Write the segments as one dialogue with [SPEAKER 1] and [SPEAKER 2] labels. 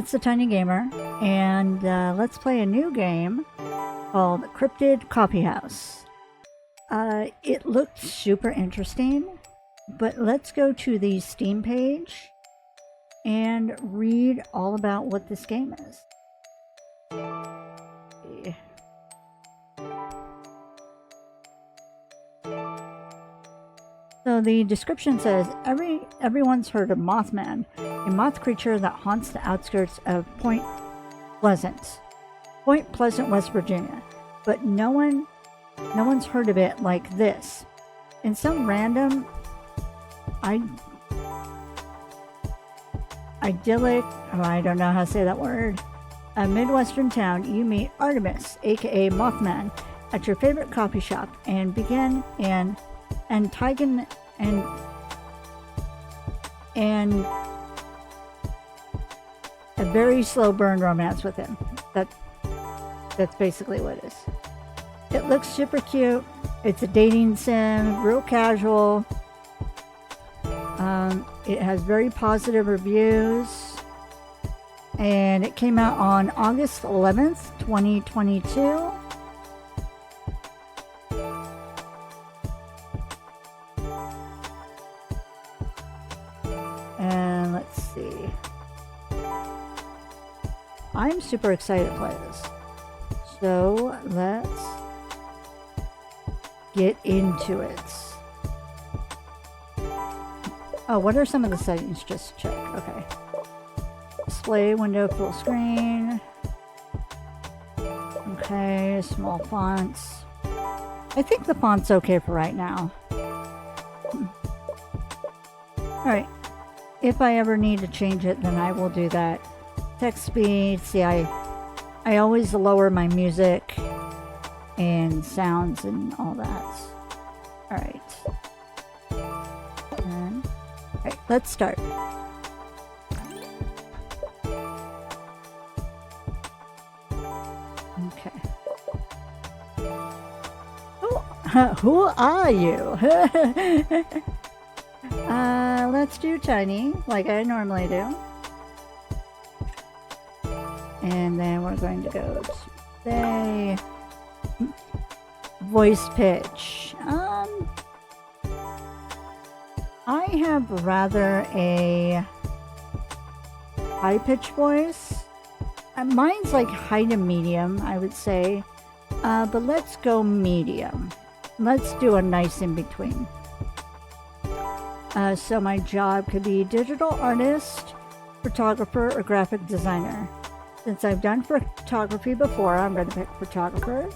[SPEAKER 1] it's the Tiny Gamer, and let's play a new game called Cryptid Coffeehouse. It looked super interesting, but let's go to the Steam page and read all about what this game is. So the description says, everyone's heard of Mothman, a moth creature that haunts the outskirts of Point Pleasant, West Virginia. But no one's heard of it like this. In some random idyllic, I don't know how to say that word, a Midwestern town, you meet Artemis, aka Mothman, at your favorite coffee shop and begin an antagon and a very slow burn romance with him. That's basically what it is. It looks super cute. It's a dating sim, real casual. It has very positive reviews, and it came out on August 11th, 2022. And let's see. I'm super excited to play this. So let's get into it. Oh, what are some of the settings? Just check. Okay. Display window full screen. Okay, small fonts. I think the font's okay for right now. Alright. If I ever need to change it, then I will do that. Text speed. See, I always lower my music and sounds and all that. Alright. Alright, let's start. Okay. Who are you? Let's do Tiny, like I normally do. And then we're going to go to say voice pitch. I have rather a high pitch voice. Mine's like high to medium, I would say. But let's go medium. Let's do a nice in between. So my job could be digital artist, photographer, or graphic designer. Since I've done photography before, I'm going to pick photographer.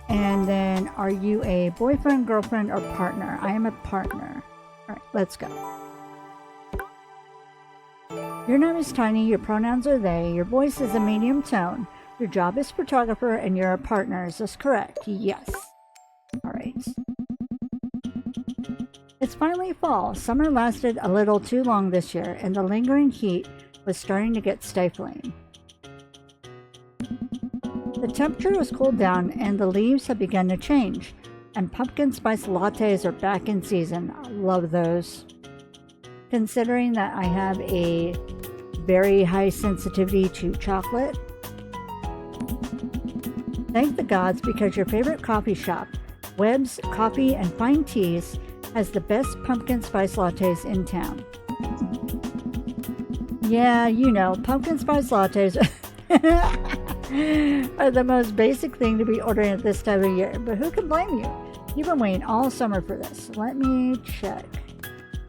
[SPEAKER 1] And then, are you a boyfriend, girlfriend, or partner? I am a partner. All right, let's go. Your name is Tiny, your pronouns are they, your voice is a medium tone, your job is photographer, and you're a partner. Is this correct? Yes. All right. It's finally fall. Summer lasted a little too long this year, and the lingering heat was starting to get stifling. The temperature has cooled down, and the leaves have begun to change, and pumpkin spice lattes are back in season. I love those. Considering that I have a very high sensitivity to chocolate, thank the gods, because your favorite coffee shop, Webb's Coffee and Fine Teas, has the best pumpkin spice lattes in town. Yeah, you know, pumpkin spice lattes are the most basic thing to be ordering at this time of year, but who can blame you? You've been waiting all summer for this. Let me check.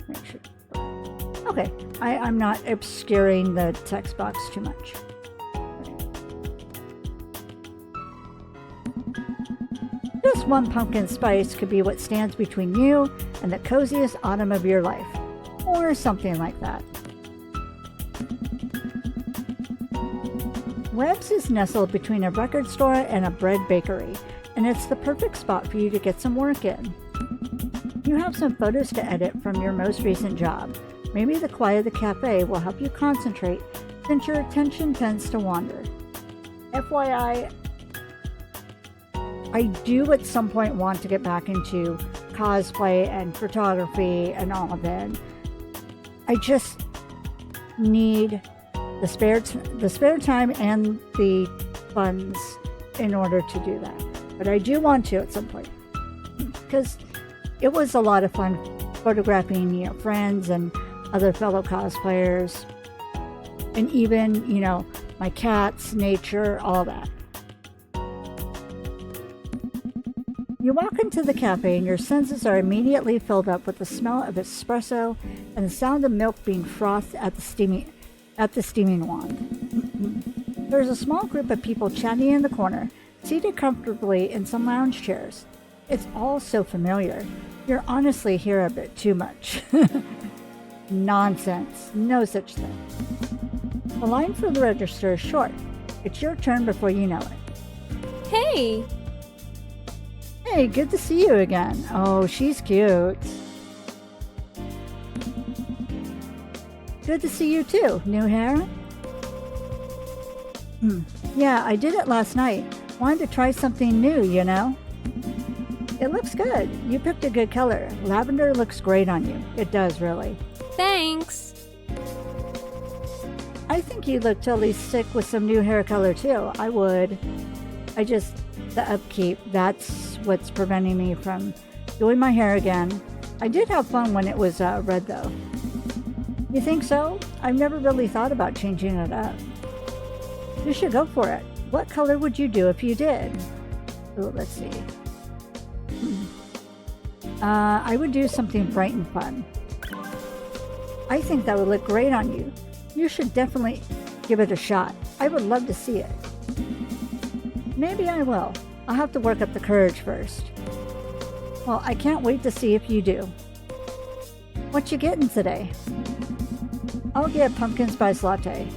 [SPEAKER 1] Make sure. Okay, I'm not obscuring the text box too much. Just one pumpkin spice could be what stands between you and the coziest autumn of your life, or something like that. Webb's is nestled between a record store and a bread bakery, and it's the perfect spot for you to get some work in. You have some photos to edit from your most recent job. Maybe the quiet of the cafe will help you concentrate since your attention tends to wander. FYI, I do at some point want to get back into cosplay and photography and all of that. I just need the spare time and the funds in order to do that. But I do want to at some point, because it was a lot of fun photographing, friends and other fellow cosplayers, and even, my cats, nature, all that. You walk into the cafe and your senses are immediately filled up with the smell of espresso and the sound of milk being frothed at the steaming wand. There's a small group of people chatting in the corner, seated comfortably in some lounge chairs. It's all so familiar. You're honestly here a bit too much. Nonsense. No such thing. The line for the register is short. It's your turn before you know it.
[SPEAKER 2] Hey!
[SPEAKER 1] Hey, good to see you again. Oh, she's cute. Good to see you too. New hair? Yeah, I did it last night. Wanted to try something new, It looks good. You picked a good color. Lavender looks great on you. It does, really.
[SPEAKER 2] Thanks.
[SPEAKER 1] I think you look totally sick with some new hair color too. I would. The upkeep, that's what's preventing me from doing my hair again. I did have fun when it was red though. You think so? I've never really thought about changing it up. You should go for it. What color would you do if you did? Oh, let's see. I would do something bright and fun. I think that would look great on you. You should definitely give it a shot. I would love to see it. Maybe I will. I'll have to work up the courage first. Well, I can't wait to see if you do. What you getting today? I'll get pumpkin spice latte.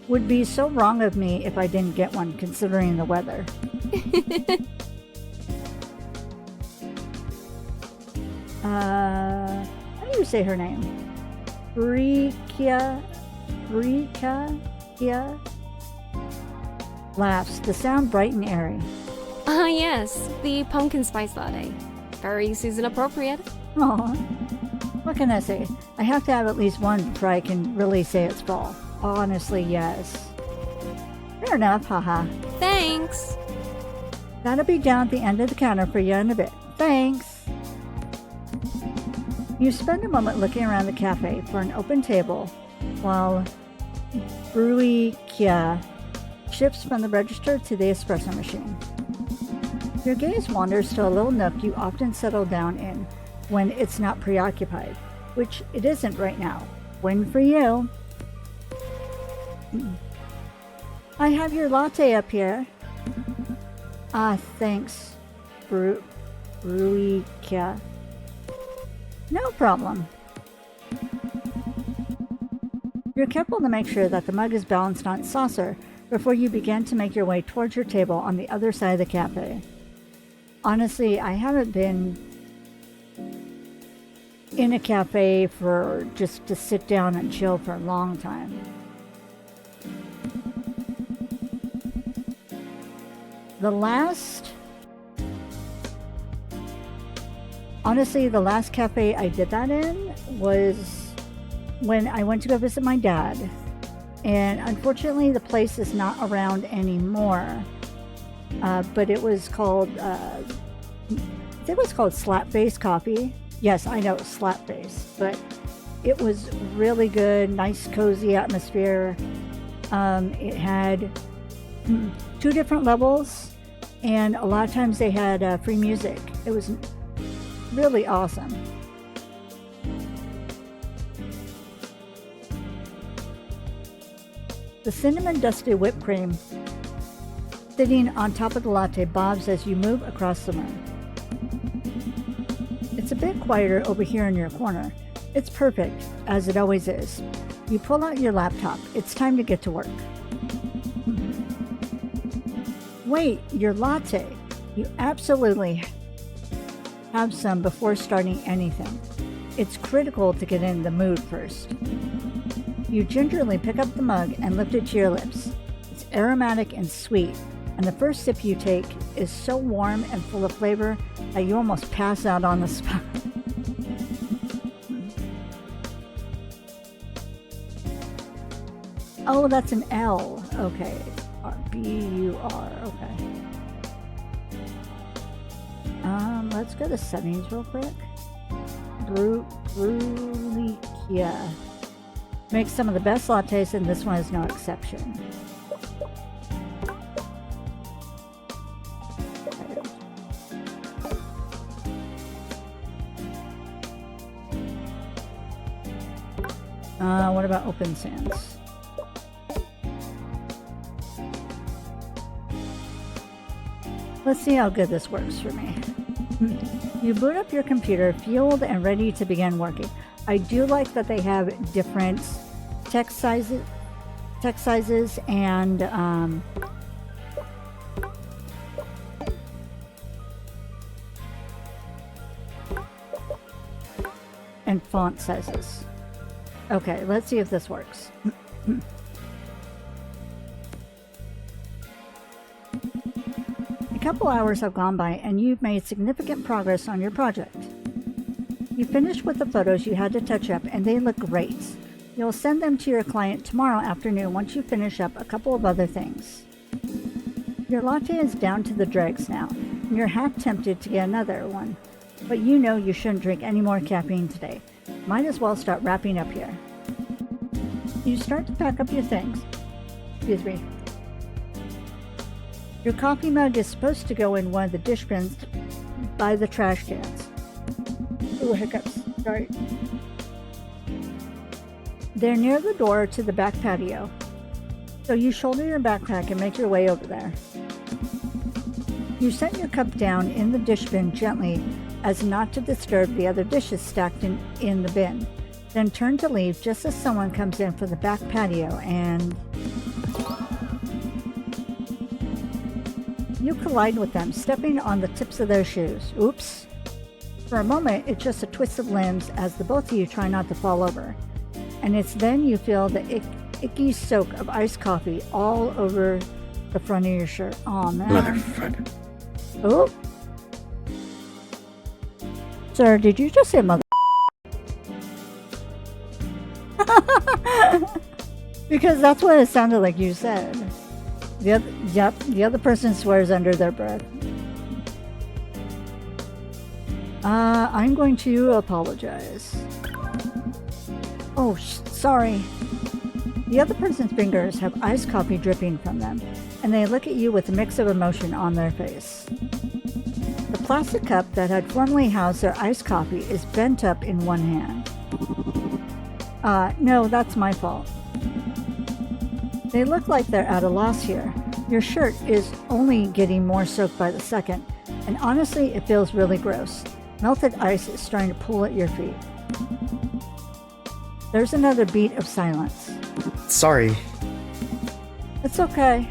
[SPEAKER 1] Would be so wrong of me if I didn't get one, considering the weather. How do you say her name? Rika? Laughs, the sound bright and airy.
[SPEAKER 2] Yes, the pumpkin spice latte. Very season appropriate.
[SPEAKER 1] Aw, what can I say? I have to have at least one before I can really say it's fall. Honestly, yes. Fair enough, haha.
[SPEAKER 2] Thanks.
[SPEAKER 1] That'll be down at the end of the counter for you in a bit. Thanks. You spend a moment looking around the cafe for an open table while Kia shifts from the register to the espresso machine. Your gaze wanders to a little nook you often settle down in when it's not preoccupied, which it isn't right now. Win for you. I have your latte up here. Ah, thanks, Kia. No problem. You're careful to make sure that the mug is balanced on its saucer before you begin to make your way towards your table on the other side of the cafe. Honestly, I haven't been in a cafe for just to sit down and chill for a long time. The last cafe I did that in was when I went to go visit my dad. And unfortunately, the place is not around anymore. But it was called, I think it was called Slapface Coffee. Yes, I know, Slapface. But it was really good, nice, cozy atmosphere. It had 2 different levels, and a lot of times they had free music. It was really awesome. The cinnamon dusted whipped cream sitting on top of the latte bobs as you move across the room. It's a bit quieter over here in your corner. It's perfect, as it always is. You pull out your laptop. It's time to get to work. Wait, your latte. You absolutely have some before starting anything. It's critical to get in the mood first. You gingerly pick up the mug and lift it to your lips. It's aromatic and sweet, and the first sip you take is so warm and full of flavor that you almost pass out on the spot. Oh, that's an L. Okay. B-U-R. Okay. Let's go to settings real quick. Brulikia makes some of the best lattes, and this one is no exception. What about Open Sans? Let's see how good this works for me. You boot up your computer, fueled and ready to begin working. I do like that they have different text sizes and font sizes. Okay, let's see if this works. A couple hours have gone by and you've made significant progress on your project. You finished with the photos you had to touch up and they look great. You'll send them to your client tomorrow afternoon once you finish up a couple of other things. Your latte is down to the dregs now, and you're half tempted to get another one, but you know you shouldn't drink any more caffeine today. Might as well start wrapping up here. You start to pack up your things. Excuse me. Your coffee mug is supposed to go in one of the dish bins by the trash cans. Ooh, hiccups. Sorry. They're near the door to the back patio, so you shoulder your backpack and make your way over there. You set your cup down in the dish bin gently as not to disturb the other dishes stacked in the bin, then turn to leave just as someone comes in from the back patio and you collide with them, stepping on the tips of their shoes. Oops. For a moment, it's just a twist of limbs as the both of you try not to fall over. And it's then you feel the icky soak of iced coffee all over the front of your shirt. Oh man.
[SPEAKER 3] Motherfucker.
[SPEAKER 1] Oh. Sir, did you just say mother? Because that's what it sounded like you said. The other person swears under their breath. I'm going to apologize. Oh, sorry. The other person's fingers have iced coffee dripping from them, and they look at you with a mix of emotion on their face. The plastic cup that had formerly housed their iced coffee is bent up in one hand. No, that's my fault. They look like they're at a loss here. Your shirt is only getting more soaked by the second, and honestly, it feels really gross. Melted ice is starting to pull at your feet. There's another beat of silence.
[SPEAKER 3] Sorry.
[SPEAKER 1] It's okay.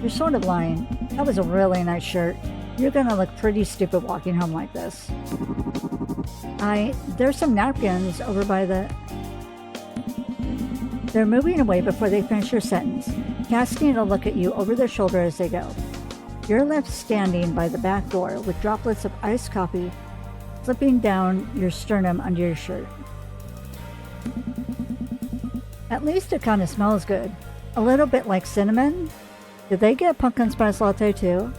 [SPEAKER 1] You're sort of lying. That was a really nice shirt. You're gonna look pretty stupid walking home like this. There's some napkins over by the... They're moving away before they finish your sentence, casting a look at you over their shoulder as they go. You're left standing by the back door with droplets of iced coffee slipping down your sternum under your shirt. At least it kind of smells good. A little bit like cinnamon. Did they get pumpkin spice latte too?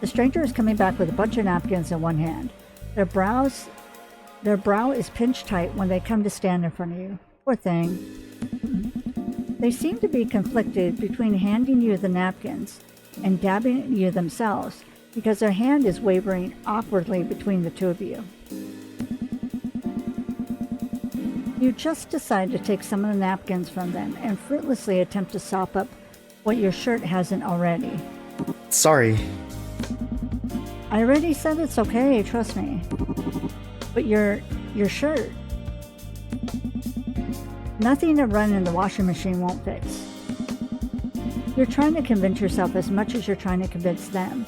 [SPEAKER 1] The stranger is coming back with a bunch of napkins in one hand. Their brow is pinched tight when they come to stand in front of you. Poor thing. They seem to be conflicted between handing you the napkins and dabbing at you themselves because their hand is wavering awkwardly between the two of you. You just decide to take some of the napkins from them and fruitlessly attempt to sop up what your shirt hasn't already.
[SPEAKER 3] Sorry.
[SPEAKER 1] I already said it's okay, trust me. But your shirt. Nothing to run in the washing machine won't fix. You're trying to convince yourself as much as you're trying to convince them.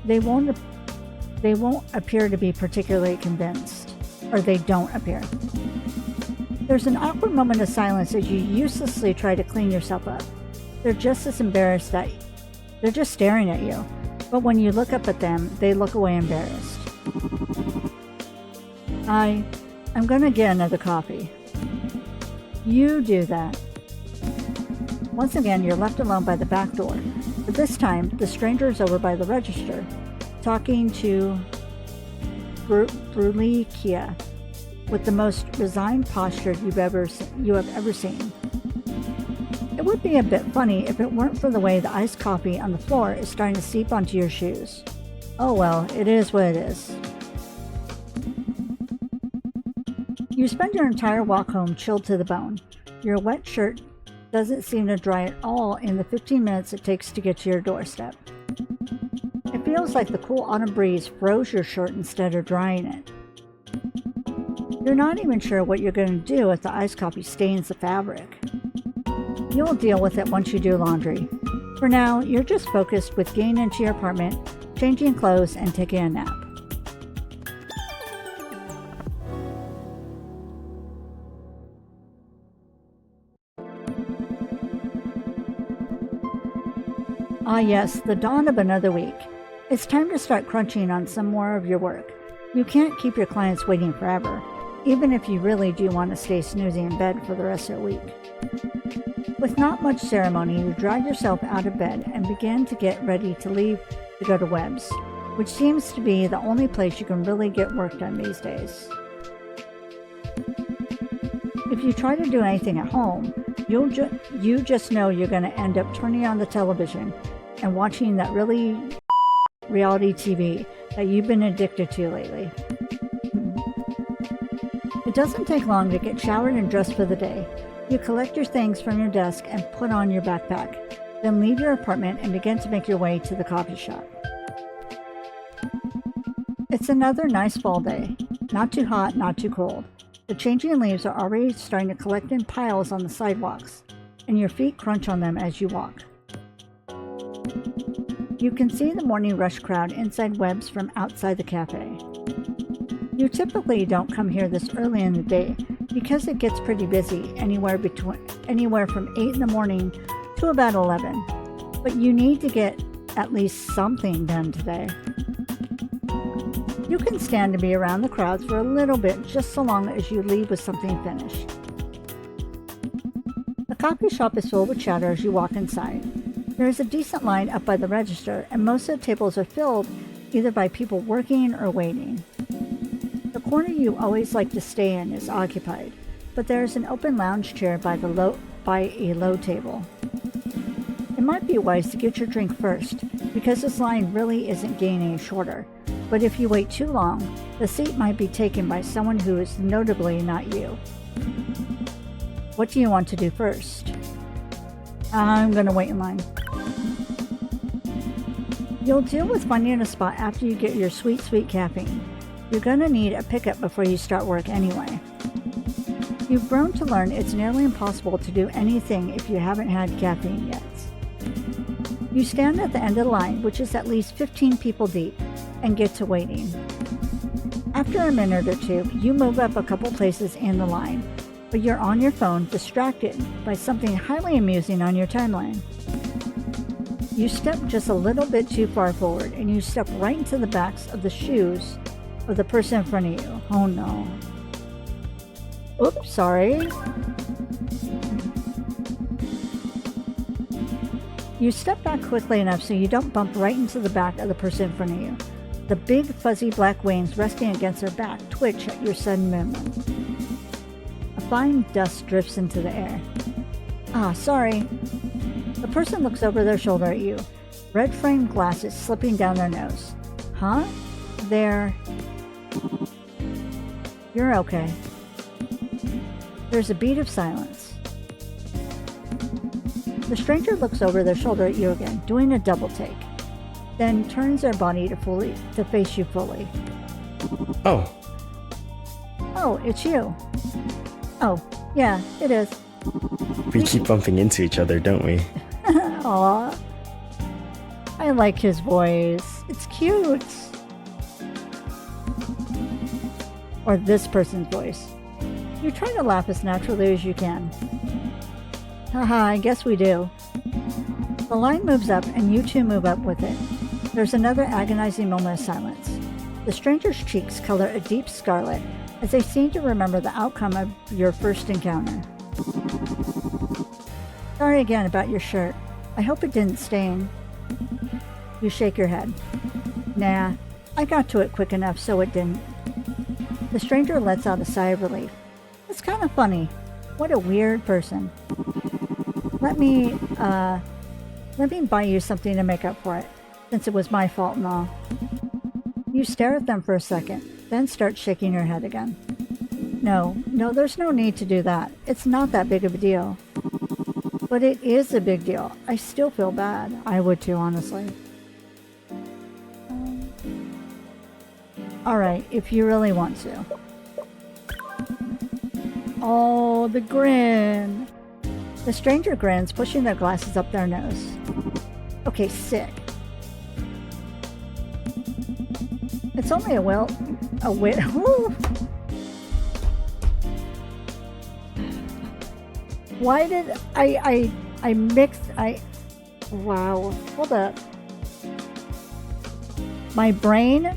[SPEAKER 1] They won't appear to be particularly convinced. Or they don't appear. There's an awkward moment of silence as you uselessly try to clean yourself up. They're just as embarrassed that they're just staring at you. But when you look up at them, they look away embarrassed. I'm gonna get another coffee. You do that. Once again, you're left alone by the back door, but this time, the stranger is over by the register, talking to Brulikia with the most resigned posture you have ever seen. It would be a bit funny if it weren't for the way the iced coffee on the floor is starting to seep onto your shoes. Oh well, it is what it is. You spend your entire walk home chilled to the bone. Your wet shirt doesn't seem to dry at all in the 15 minutes it takes to get to your doorstep. It feels like the cool autumn breeze froze your shirt instead of drying it. You're not even sure what you're going to do if the iced coffee stains the fabric. You'll deal with it once you do laundry. For now, you're just focused with getting into your apartment, changing clothes, and taking a nap. Ah yes, the dawn of another week. It's time to start crunching on some more of your work. You can't keep your clients waiting forever, even if you really do want to stay snoozing in bed for the rest of the week. With not much ceremony, you drag yourself out of bed and begin to get ready to leave to go to Webb's, which seems to be the only place you can really get work done these days. If you try to do anything at home, you just know you're going to end up turning on the television and watching that really reality TV that you've been addicted to lately. It doesn't take long to get showered and dressed for the day. You collect your things from your desk and put on your backpack, then leave your apartment and begin to make your way to the coffee shop. It's another nice fall day. Not too hot, not too cold. The changing leaves are already starting to collect in piles on the sidewalks, and your feet crunch on them as you walk. You can see the morning rush crowd inside Webb's from outside the cafe. You typically don't come here this early in the day because it gets pretty busy anywhere from 8 in the morning to about 11, but you need to get at least something done today. You can stand to be around the crowds for a little bit just so long as you leave with something finished. The coffee shop is filled with chatter as you walk inside. There is a decent line up by the register, and most of the tables are filled either by people working or waiting. The corner you always like to stay in is occupied, but there is an open lounge chair by a low table. It might be wise to get your drink first, because this line really isn't getting any shorter, but if you wait too long, the seat might be taken by someone who is notably not you. What do you want to do first? I'm gonna wait in line. You'll deal with finding a spot after you get your sweet caffeine. You're gonna need a pickup before you start work anyway. You've grown to learn it's nearly impossible to do anything if you haven't had caffeine yet. You stand at the end of the line, which is at least 15 people deep, and get to waiting. After a minute or two, you move up a couple places in the line, but you're on your phone distracted by something highly amusing on your timeline. You step just a little bit too far forward, and you step right into the backs of the shoes of the person in front of you. Oh no. Oops, sorry. You step back quickly enough so you don't bump right into the back of the person in front of you. The big fuzzy black wings resting against their back twitch at your sudden movement. A fine dust drifts into the air. Ah, sorry. The person looks over their shoulder at you, red framed glasses slipping down their nose. Huh? You're okay. There's a beat of silence. The stranger looks over their shoulder at you again, doing a double take, then turns their body to face you fully.
[SPEAKER 3] Oh,
[SPEAKER 1] Oh, it's you. Oh, yeah, it is.
[SPEAKER 3] we keep bumping into each other, don't we?
[SPEAKER 1] Aw. I like his voice. It's cute. Or this person's voice. You try to laugh as naturally as you can. Haha, I guess we do. The line moves up and you two move up with it. There's another agonizing moment of silence. The stranger's cheeks color a deep scarlet as they seem to remember the outcome of your first encounter. Sorry again about your shirt. I hope it didn't stain. You shake your head. Nah, I got to it quick enough so it didn't. The stranger lets out a sigh of relief. It's kind of funny. What a weird person. Let me buy you something to make up for it, since it was my fault and all. You stare at them for a second, then start shaking your head again. No, there's no need to do that. It's not that big of a deal. But it is a big deal. I still feel bad. I would too, honestly. Alright, if you really want to. Oh, the grin! The stranger grins, pushing their glasses up their nose. Okay, sick. It's only a wit. Why did I mixed, wow, hold up. My brain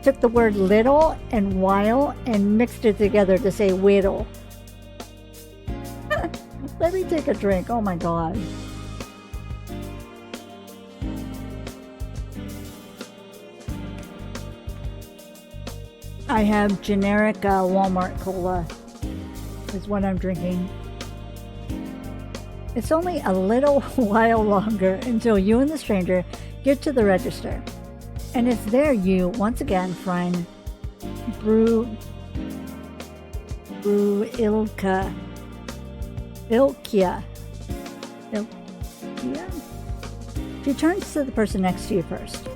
[SPEAKER 1] took the word little and while and mixed it together to say whittle. Let me take a drink. Oh my god. I have generic Walmart cola is what I'm drinking. It's only a little while longer until you and the stranger get to the register. And it's there you, once again, find Ilkia. She turns to the person next to you first.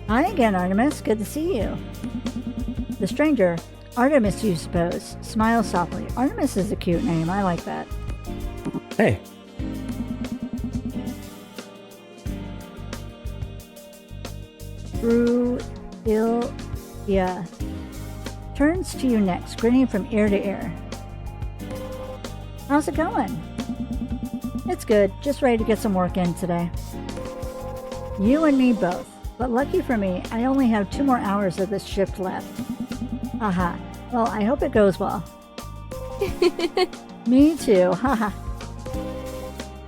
[SPEAKER 1] Hi again, Artemis. Good to see you. The stranger, Artemis you suppose, smiles softly. Artemis is a cute name. I like that.
[SPEAKER 3] Hey.
[SPEAKER 1] Ilkia turns to you next, grinning from ear to ear. How's it going? It's good. Just ready to get some work in today. You and me both. But lucky for me, I only have 2 more hours of this shift left. Haha. Well, I hope it goes well. Me too. Haha.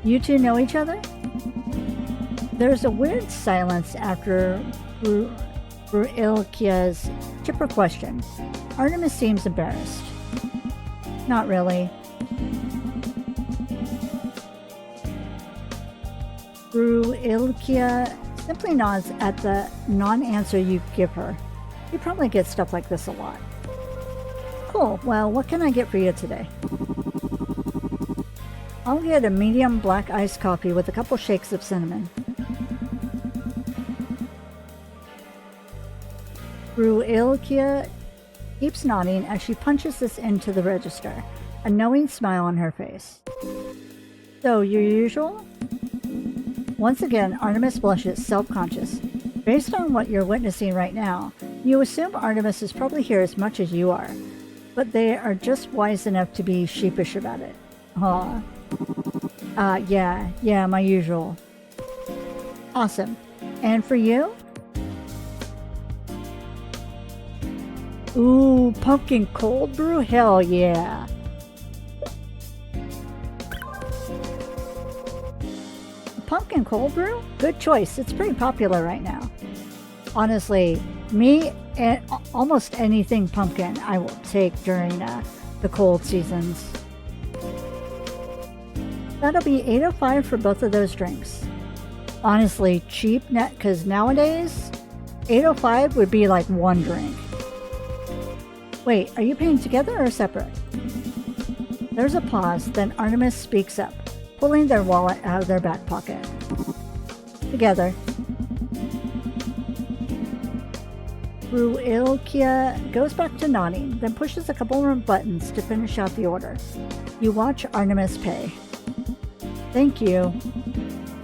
[SPEAKER 1] You two know each other? There's a weird silence after Ilkia's chipper question. Artemis seems embarrassed. Not really. Ilkia simply nods at the non-answer you give her. You probably get stuff like this a lot. Cool. Well, what can I get for you today? I'll get a medium black iced coffee with a couple shakes of cinnamon. Ilkia keeps nodding as she punches this into the register, a knowing smile on her face. So, your usual? Once again, Artemis blushes, self-conscious. Based on what you're witnessing right now, you assume Artemis is probably here as much as you are, but they are just wise enough to be sheepish about it. Aw. Yeah, my usual. Awesome. And for you? Ooh, pumpkin cold brew? Hell yeah. Pumpkin cold brew? Good choice. It's pretty popular right now. Honestly, me and almost anything pumpkin I will take during the cold seasons. That'll be $8.05 for both of those drinks. Honestly, cheap, because nowadays, $8.05 would be like 1 drink. Wait, are you paying together or separate? There's a pause, then Artemis speaks up, pulling their wallet out of their back pocket. Together. Ilkia goes back to nodding, then pushes a couple more buttons to finish out the order. You watch Artemis pay. Thank you.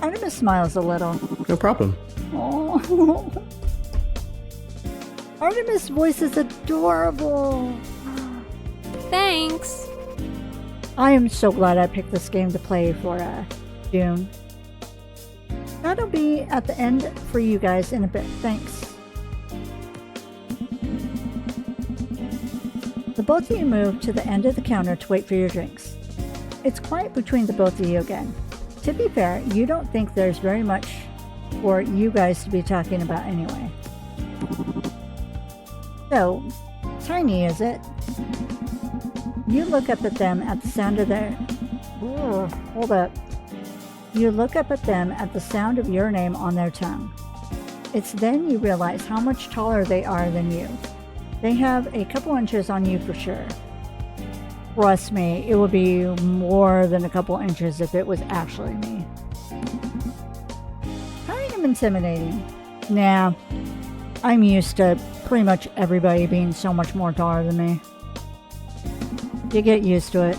[SPEAKER 1] Artemis smiles a little.
[SPEAKER 3] No problem.
[SPEAKER 1] Oh. Artemis' voice is adorable.
[SPEAKER 2] Thanks.
[SPEAKER 1] I am so glad I picked this game to play for June. That'll be at the end for you guys in a bit. Thanks. The both of you move to the end of the counter to wait for your drinks. It's quiet between the both of you again. To be fair, you don't think there's very much for you guys to be talking about anyway. So, Tiny, is it? You look up at them at the sound of their... Ooh, hold up. You look up at them at the sound of your name on their tongue. It's then you realize how much taller they are than you. They have a couple inches on you for sure. Trust me, it would be more than a couple inches if it was actually me. Kind of intimidating. Nah, I'm used to pretty much everybody being so much more taller than me. You get used to it.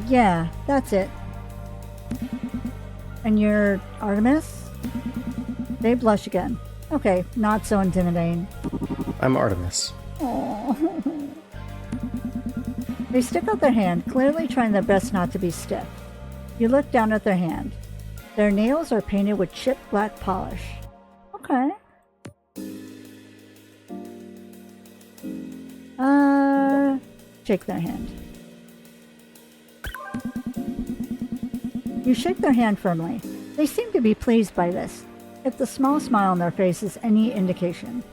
[SPEAKER 1] Yeah, that's it. And you're Artemis? They blush again. Okay, not so intimidating.
[SPEAKER 3] I'm Artemis.
[SPEAKER 1] Aww. They stick out their hand, clearly trying their best not to be stiff. You look down at their hand. Their nails are painted with chipped black polish. Okay. Shake their hand. You shake their hand firmly. They seem to be pleased by this, if the small smile on their face is any indication.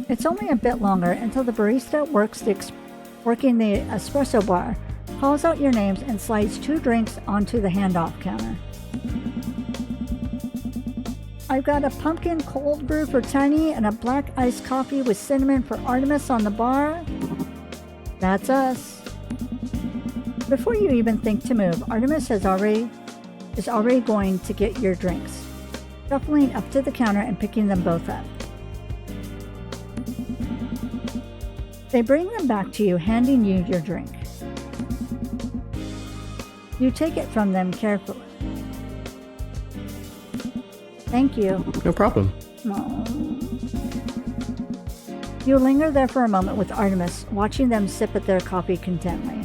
[SPEAKER 1] It's only a bit longer until the barista working the espresso bar calls out your names and slides 2 drinks onto the handoff counter. I've got a pumpkin cold brew for Tiny and a black iced coffee with cinnamon for Artemis on the bar. That's us. Before you even think to move, Artemis is already going to get your drinks, shuffling up to the counter and picking them both up. They bring them back to you, handing you your drink. You take it from them carefully. Thank you.
[SPEAKER 3] No problem.
[SPEAKER 1] Aww. You linger there for a moment with Artemis, watching them sip at their coffee contently.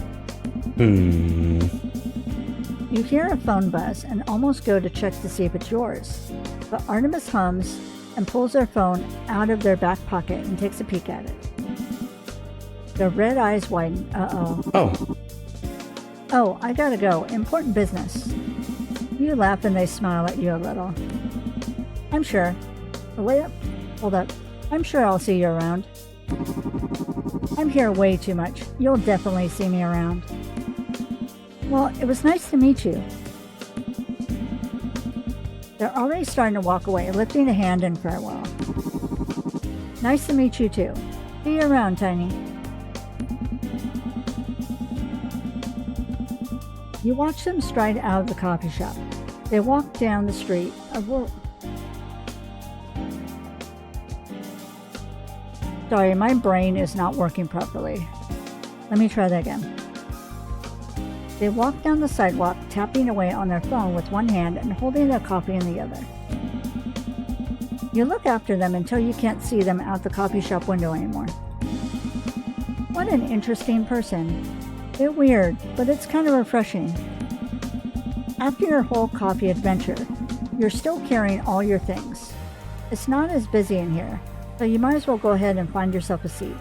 [SPEAKER 1] You hear a phone buzz and almost go to check to see if it's yours. But Artemis hums and pulls their phone out of their back pocket and takes a peek at it. Their red eyes widen.
[SPEAKER 3] Oh.
[SPEAKER 1] Oh, I gotta go. Important business. You laugh and they smile at you a little. I'm sure. Oh, wait up. Hold up. I'm sure I'll see you around. I'm here way too much. You'll definitely see me around. Well, it was nice to meet you. They're already starting to walk away, lifting a hand in farewell. Nice to meet you too. See you around, Tiny. You watch them stride out of the coffee shop. They walk down the street. Sorry, my brain is not working properly. Let me try that again. They walk down the sidewalk, tapping away on their phone with one hand and holding their coffee in the other. You look after them until you can't see them out the coffee shop window anymore. What an interesting person. Bit weird, but it's kind of refreshing. After your whole coffee adventure, you're still carrying all your things. It's not as busy in here, so you might as well go ahead and find yourself a seat.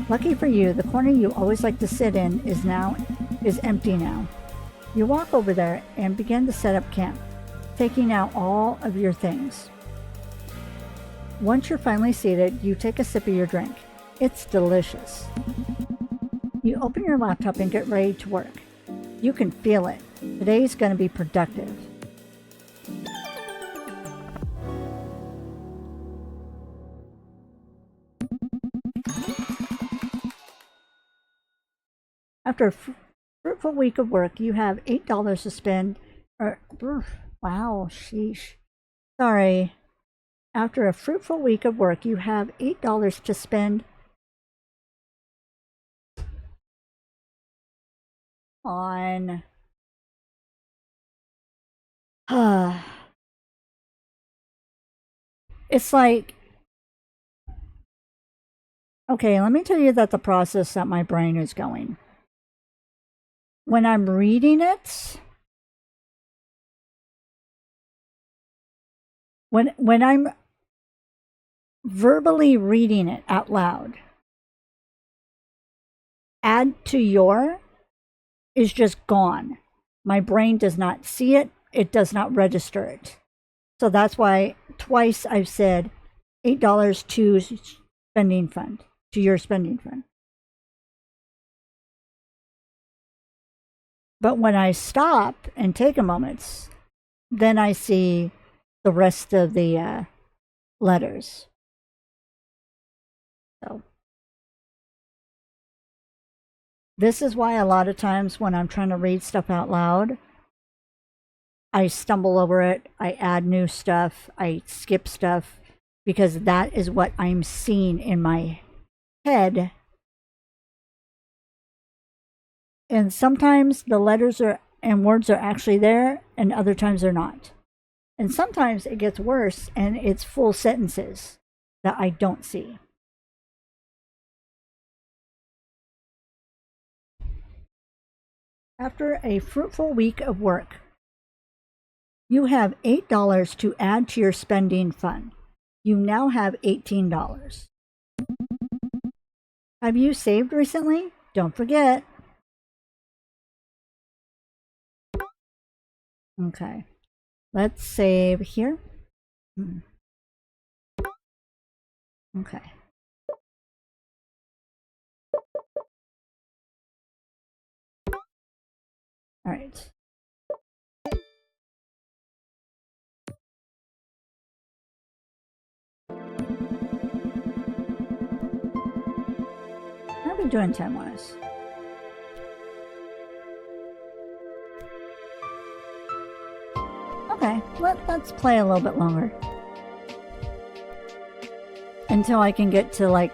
[SPEAKER 1] Lucky for you, the corner you always like to sit in is empty now. You walk over there and begin to set up camp, taking out all of your things. Once you're finally seated, you take a sip of your drink. It's delicious. You open your laptop and get ready to work. You can feel it. Today's going to be productive. After a fruitful week of work, you have $8 to spend. Wow, sheesh. Sorry. After a fruitful week of work, you have $8 to spend on it's like, okay, let me tell you that the process that my brain is going. When I'm reading it, when I'm verbally reading it out loud, add to your is just gone. My brain does not see it. It does not register it. So that's why twice I've said $8 to spending fund, to your spending fund. But when I stop and take a moment, then I see the rest of the letters. So this is why a lot of times when I'm trying to read stuff out loud, I stumble over it, I add new stuff, I skip stuff, because that is what I'm seeing in my head. And sometimes the letters and words are actually there, and other times they're not. And sometimes it gets worse, and it's full sentences that I don't see. After a fruitful week of work, you have $8 to add to your spending fund. You now have $18. Have you saved recently? Don't forget. Okay, let's save here. Okay. All right. How are we doing time-wise? Okay, let's play a little bit longer. Until I can get to, like,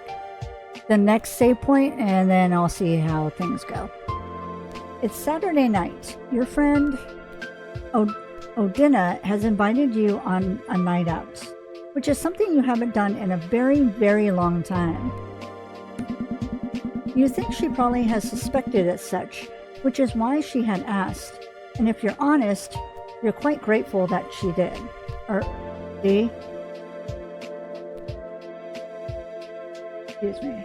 [SPEAKER 1] the next save point, and then I'll see how things go. It's Saturday night. Your friend Odina has invited you on a night out, which is something you haven't done in a very, very long time. You think she probably has suspected as such, which is why she had asked. And if you're honest, you're quite grateful that she did. D? Excuse me.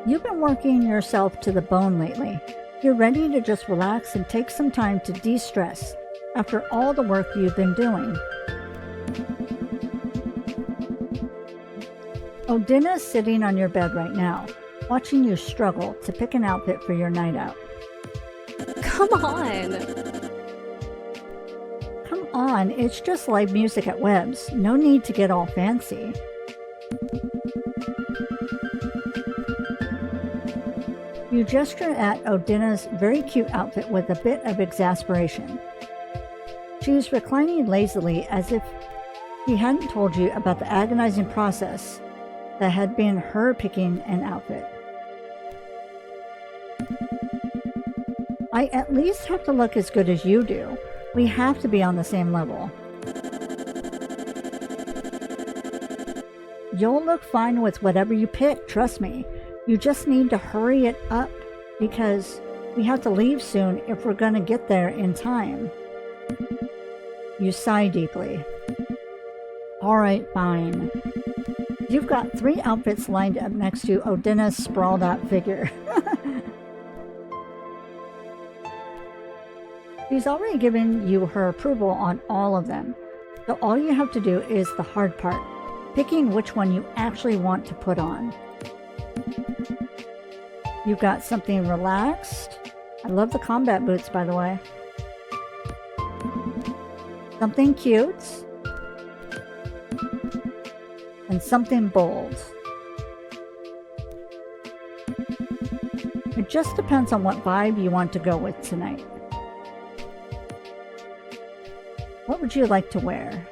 [SPEAKER 1] You've been working yourself to the bone lately. You're ready to just relax and take some time to de-stress after all the work you've been doing. Odina's sitting on your bed right now, watching you struggle to pick an outfit for your night out.
[SPEAKER 2] Come on!
[SPEAKER 1] Come on, it's just live music at Webb's. No need to get all fancy. You gesture at Odina's very cute outfit with a bit of exasperation. She's reclining lazily as if he hadn't told you about the agonizing process that had been her picking an outfit. I at least have to look as good as you do. We have to be on the same level. You'll look fine with whatever you pick, trust me. You just need to hurry it up because we have to leave soon if we're going to get there in time. You sigh deeply. All right, fine. You've got 3 outfits lined up next to Odina's sprawled out figure. She's already given you her approval on all of them, so all you have to do is the hard part, picking which one you actually want to put on. You've got something relaxed. I love the combat boots, by the way. Something cute. And something bold. It just depends on what vibe you want to go with tonight. What would you like to wear?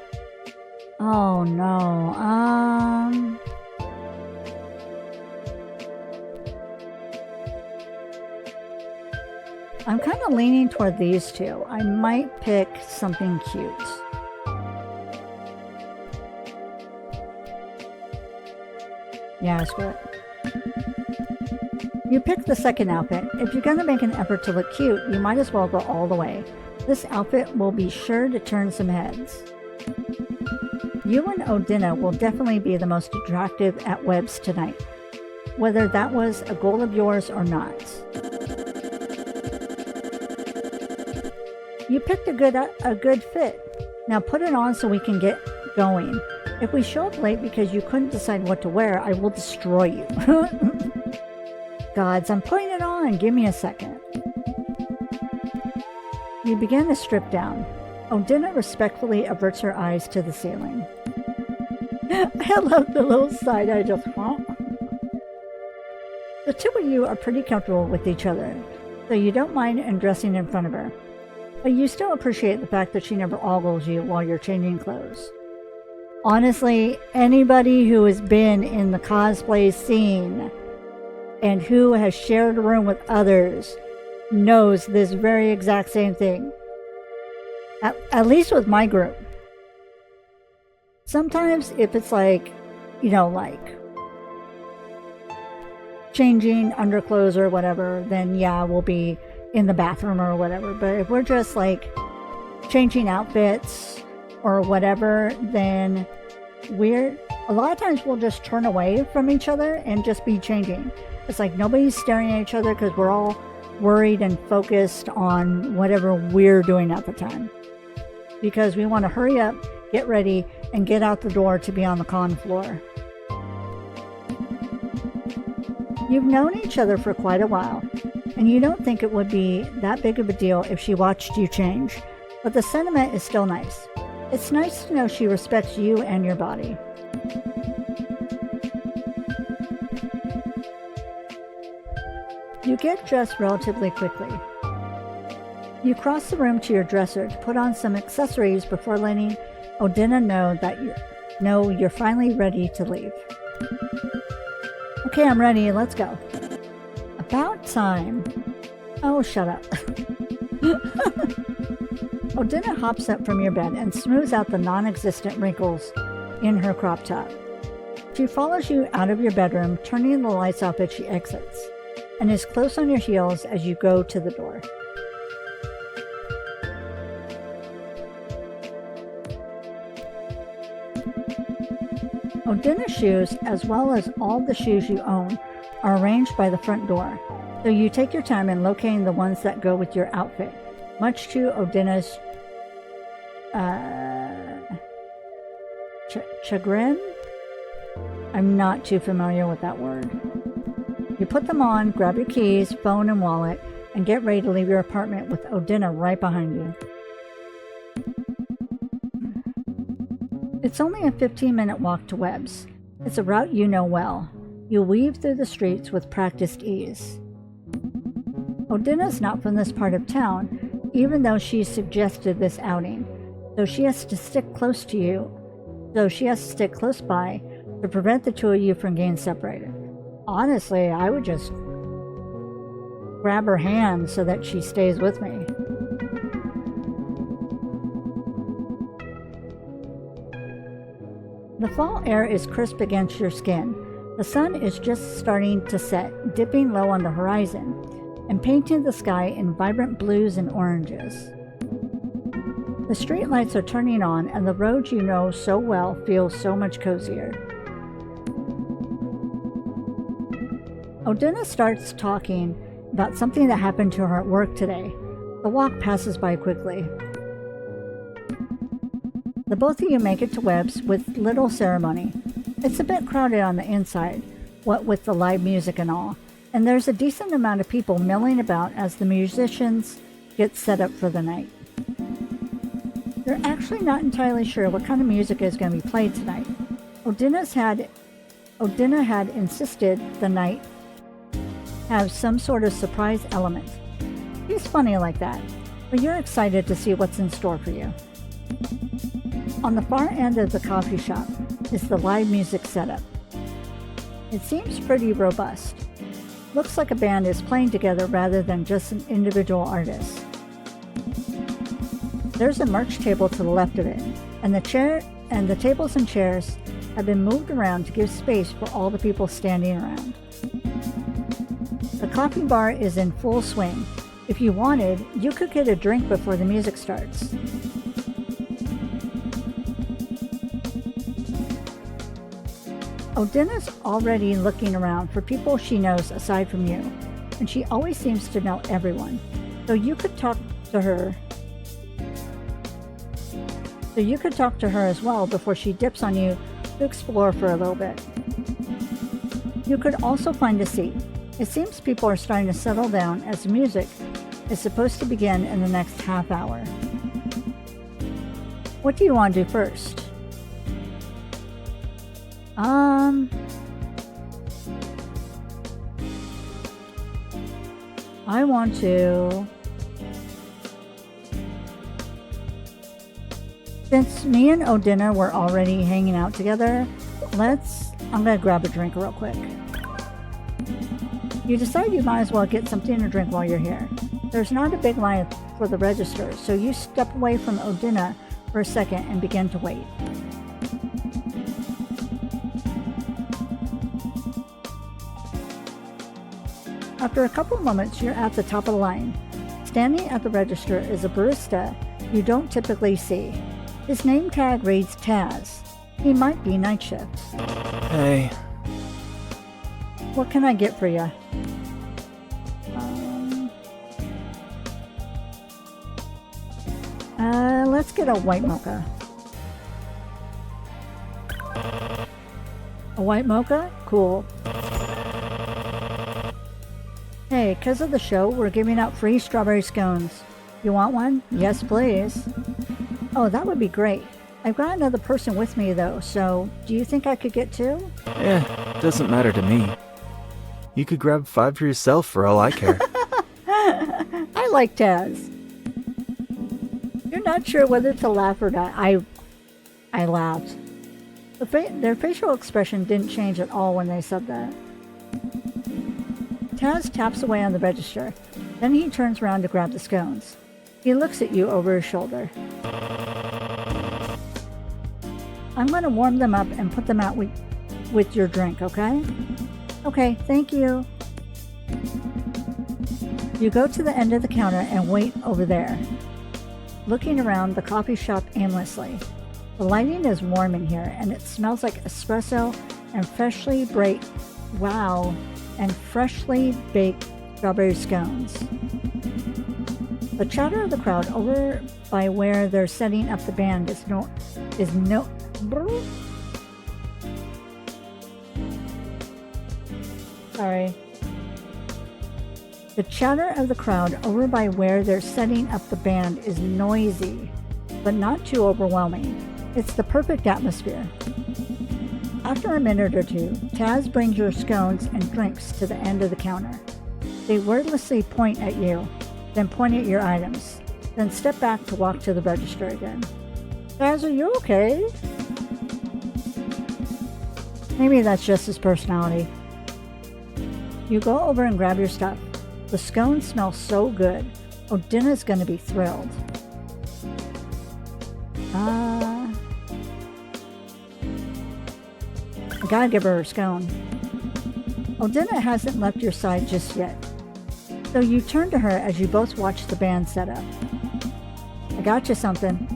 [SPEAKER 1] Oh no, I'm kind of leaning toward these two. I might pick something cute. Yeah, screw it. You pick the second outfit. If you're gonna make an effort to look cute, you might as well go all the way. This outfit will be sure to turn some heads. You and Odina will definitely be the most attractive at webs tonight, whether that was a goal of yours or not. You picked a good fit. Now put it on so we can get going. If we show up late because you couldn't decide what to wear, I will destroy you. Gods, I'm putting it on. Give me a second. You begin to strip down. Odina respectfully averts her eyes to the ceiling. I love the little side I just want. The two of you are pretty comfortable with each other, so you don't mind undressing in front of her. But you still appreciate the fact that she never ogles you while you're changing clothes. Honestly, anybody who has been in the cosplay scene and who has shared a room with others knows this very exact same thing. At least with my group. Sometimes if it's like, like changing underclothes or whatever, then yeah, we'll be in the bathroom or whatever. But if we're just like changing outfits or whatever, then a lot of times we'll just turn away from each other and just be changing. It's like nobody's staring at each other because we're all worried and focused on whatever we're doing at the time. Because we want to hurry up, get ready, and get out the door to be on the con floor. You've known each other for quite a while, and you don't think it would be that big of a deal if she watched you change, but the sentiment is still nice. It's nice to know she respects you and your body. You get dressed relatively quickly. You cross the room to your dresser to put on some accessories before letting Odina know you're finally ready to leave. Okay, I'm ready. Let's go. About time. Oh, shut up. Odina hops up from your bed and smooths out the non-existent wrinkles in her crop top. She follows you out of your bedroom, turning the lights off as she exits, and is close on your heels as you go to the door. Odina's shoes, as well as all the shoes you own, are arranged by the front door, so you take your time in locating the ones that go with your outfit, much to Odina's chagrin? I'm not too familiar with that word. You put them on, grab your keys, phone, and wallet, and get ready to leave your apartment with Odina right behind you. It's only a 15-minute walk to Webb's. It's a route you know well. You'll weave through the streets with practiced ease. Odina's not from this part of town, even though she suggested this outing, so she has to stick close by to prevent the two of you from getting separated. Honestly, I would just grab her hand so that she stays with me. The fall air is crisp against your skin. The sun is just starting to set, dipping low on the horizon, and painting the sky in vibrant blues and oranges. The streetlights are turning on, and the road you know so well feels so much cozier. Odina starts talking about something that happened to her at work today. The walk passes by quickly. The both of you make it to Webb's with little ceremony. It's a bit crowded on the inside, what with the live music and all, and there's a decent amount of people milling about as the musicians get set up for the night. You're actually not entirely sure what kind of music is going to be played tonight. Odina had insisted the night have some sort of surprise element. He's funny like that, but you're excited to see what's in store for you. On the far end of the coffee shop is the live music setup. It seems pretty robust. Looks like a band is playing together rather than just an individual artist. There's a merch table to the left of it, and the tables and chairs have been moved around to give space for all the people standing around. The coffee bar is in full swing. If you wanted, you could get a drink before the music starts. Odina's already looking around for people she knows aside from you, and she always seems to know everyone. So you could talk to her as well before she dips on you to explore for a little bit. You could also find a seat. It seems people are starting to settle down as the music is supposed to begin in the next half hour. What do you want to do first? I want to... Since me and Odina were already hanging out together, I'm gonna grab a drink real quick. You decide you might as well get something to drink while you're here. There's not a big line for the register, so you step away from Odina for a second and begin to wait. After a couple moments, you're at the top of the line. Standing at the register is a barista you don't typically see. His name tag reads Taz. He might be night shift.
[SPEAKER 4] Hey.
[SPEAKER 1] What can I get for you? Let's get a white mocha. A white mocha? Cool. Hey, because of the show, we're giving out free strawberry scones. You want one? Yes, please. Oh, that would be great. I've got another person with me, though, so do you think I could get two?
[SPEAKER 4] Doesn't matter to me. You could grab 5 for yourself for all I care.
[SPEAKER 1] I like Taz. You're not sure whether to laugh or not. I laughed. Their facial expression didn't change at all when they said that. Taz taps away on the register. Then he turns around to grab the scones. He looks at you over his shoulder. I'm going to warm them up and put them out with your drink, okay? Okay, thank you. You go to the end of the counter and wait over there, looking around the coffee shop aimlessly. The lighting is warm in here, and it smells like espresso and freshly baked strawberry scones. The chatter of the crowd over by where they're setting up the band The chatter of the crowd over by where they're setting up the band is noisy, but not too overwhelming. It's the perfect atmosphere. After a minute or two, Taz brings your scones and drinks to the end of the counter. They wordlessly point at you, then point at your items, then step back to walk to the register again. Taz, are you okay? Maybe that's just his personality. You go over and grab your stuff. The scones smell so good. Odina's gonna be thrilled. I gotta give her scone. Odina hasn't left your side just yet, so you turn to her as you both watch the band set up. I got you something.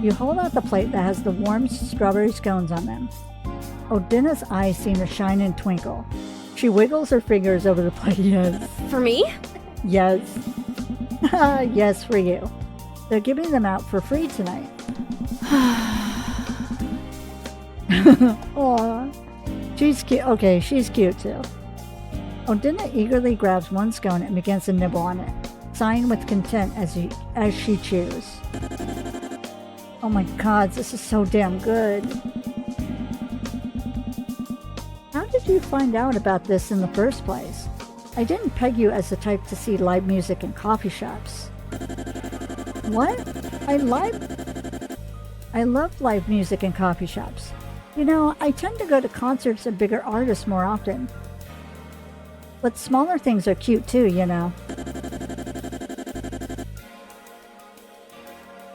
[SPEAKER 1] You hold out the plate that has the warm strawberry scones on them. Odina's eyes seem to shine and twinkle. She wiggles her fingers over the plate. Yes.
[SPEAKER 2] For me?
[SPEAKER 1] Yes. Yes, for you. They're giving them out for free tonight. Aw. She's cute. Okay, she's cute too. Odina eagerly grabs one scone and begins to nibble on it, sighing with content as she chews. Oh my god, this is so damn good. How did you find out about this in the first place? I didn't peg you as the type to see live music in coffee shops. What? I love live music in coffee shops. You know, I tend to go to concerts of bigger artists more often. But smaller things are cute too, you know.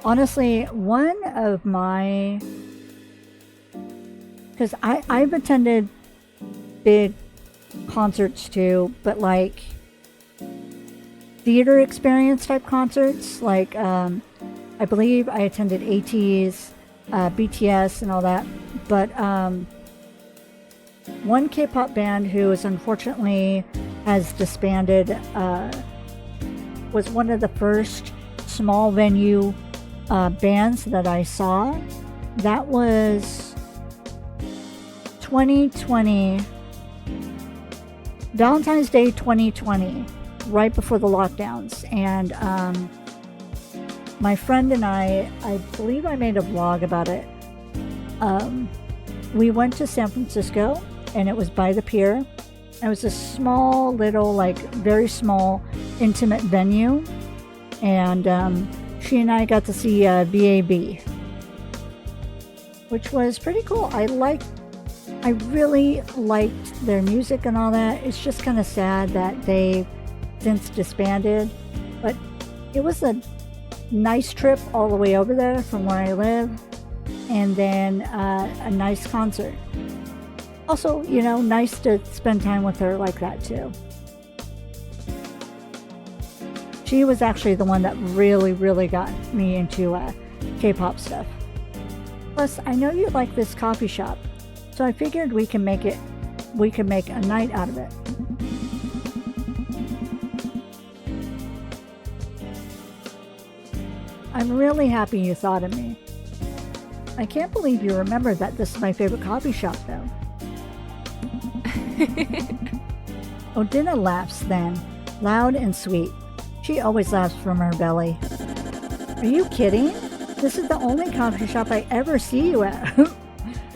[SPEAKER 1] Honestly, one of my... Because I've attended big concerts too, but like theater experience type concerts, like I believe I attended AT's, BTS and all that, but One K-pop band who is unfortunately has disbanded was one of the first small venue bands that I saw. That was 2020, Valentine's Day 2020, right before the lockdowns. And my friend and I believe I made a vlog about it. We went to San Francisco, and it was by the pier. It was a small little, like very small, intimate venue. And she and I got to see VAB, which was pretty cool. I really liked their music and all that. It's just kind of sad that they since disbanded, but it was a nice trip all the way over there from where I live, and then a nice concert. Also, you know, nice to spend time with her like that too. She was actually the one that really got me into K-pop stuff. Plus, I know you like this coffee shop, so I figured we can make a night out of it. I'm really happy you thought of me. I can't believe you remember that this is my favorite coffee shop, though. Odina laughs then, loud and sweet. She always laughs from her belly. Are you kidding? This is the only coffee shop I ever see you at.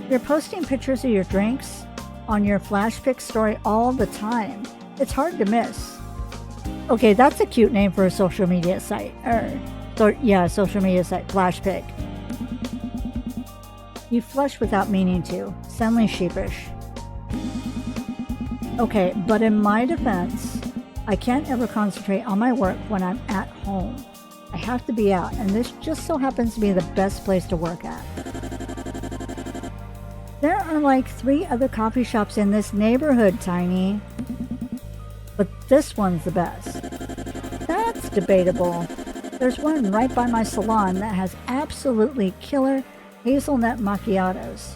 [SPEAKER 1] You're posting pictures of your drinks on your Flash Pic story all the time. It's hard to miss. Okay, that's a cute name for a social media site. Social media site, Flash Pic. You flush without meaning to, suddenly sheepish. Okay, but in my defense, I can't ever concentrate on my work when I'm at home. I have to be out, and this just so happens to be the best place to work at. There are like 3 other coffee shops in this neighborhood, Tiny. But this one's the best. That's debatable. There's one right by my salon that has absolutely killer hazelnut macchiatos.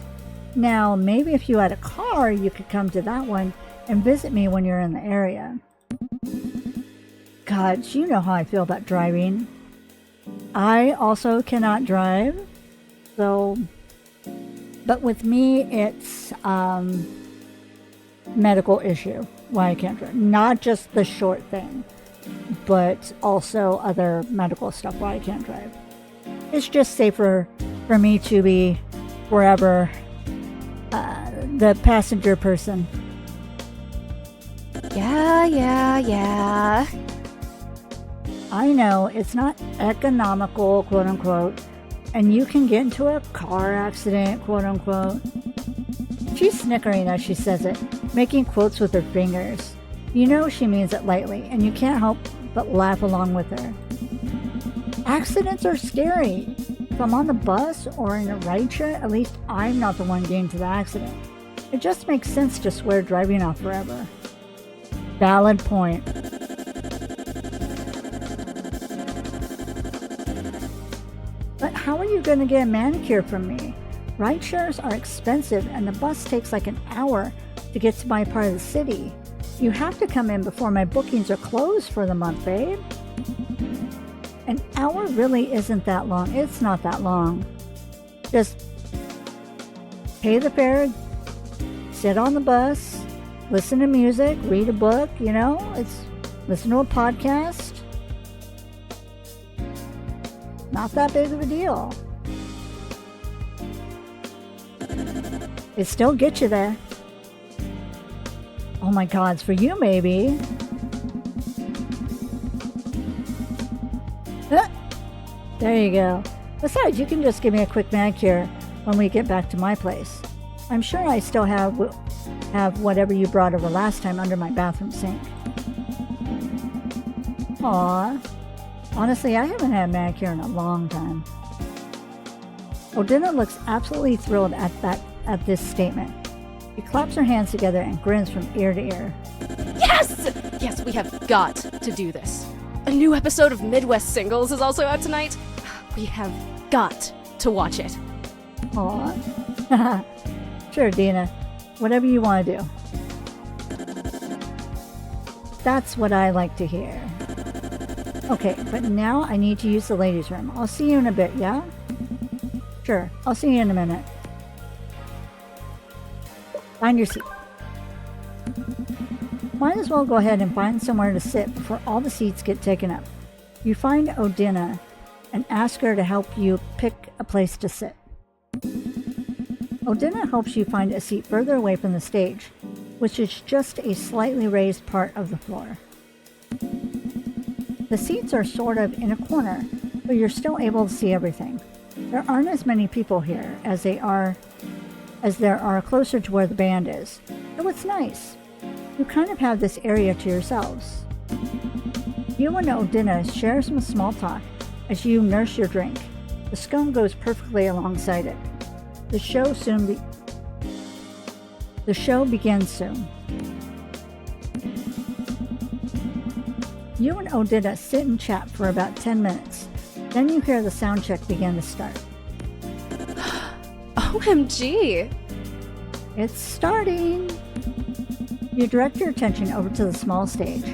[SPEAKER 1] Now, maybe if you had a car, you could come to that one and visit me when you're in the area. God, you know how I feel about driving. I also cannot drive, so... But with me, it's medical issue why I can't drive. Not just the short thing, but also other medical stuff why I can't drive. It's just safer for me to be wherever the passenger person.
[SPEAKER 2] Yeah.
[SPEAKER 1] I know, it's not economical, quote unquote, and you can get into a car accident, quote unquote. She's snickering as she says it, making quotes with her fingers. You know she means it lightly, and you can't help but laugh along with her. Accidents are scary. If I'm on the bus or in a rideshare, at least I'm not the one getting into the accident. It just makes sense to swear driving off forever. Valid point. But how are you going to get a manicure from me? Ride shares are expensive and the bus takes like an hour to get to my part of the city. You have to come in before my bookings are closed for the month, babe. An hour really isn't that long. It's not that long. Just pay the fare, sit on the bus, listen to music, read a book, you know, listen to a podcast. Not that big of a deal. It still gets you there. Oh my God, it's for you maybe. There you go. Besides, you can just give me a quick manicure when we get back to my place. I'm sure I still have whatever you brought over last time under my bathroom sink. Aw. Honestly, I haven't had a manicure in a long time. Odina looks absolutely thrilled at this statement. She claps her hands together and grins from ear to ear.
[SPEAKER 2] Yes! Yes, we have got to do this. A new episode of Midwest Singles is also out tonight. We have got to watch it.
[SPEAKER 1] Aw. Sure, Dina. Whatever you want to do. That's what I like to hear. Okay, but now I need to use the ladies' room. I'll see you in a bit, yeah? Sure, I'll see you in a minute. Find your seat. Might as well go ahead and find somewhere to sit before all the seats get taken up. You find Odina and ask her to help you pick a place to sit. Odina helps you find a seat further away from the stage, which is just a slightly raised part of the floor. The seats are sort of in a corner, but you're still able to see everything. There aren't as many people here as there are closer to where the band is, so it's nice. You kind of have this area to yourselves. You and Odina share some small talk as you nurse your drink. The scone goes perfectly alongside it. The show begins soon. You and Odina sit and chat for about 10 minutes. Then you hear the sound check begin to start.
[SPEAKER 2] OMG!
[SPEAKER 1] It's starting! You direct your attention over to the small stage.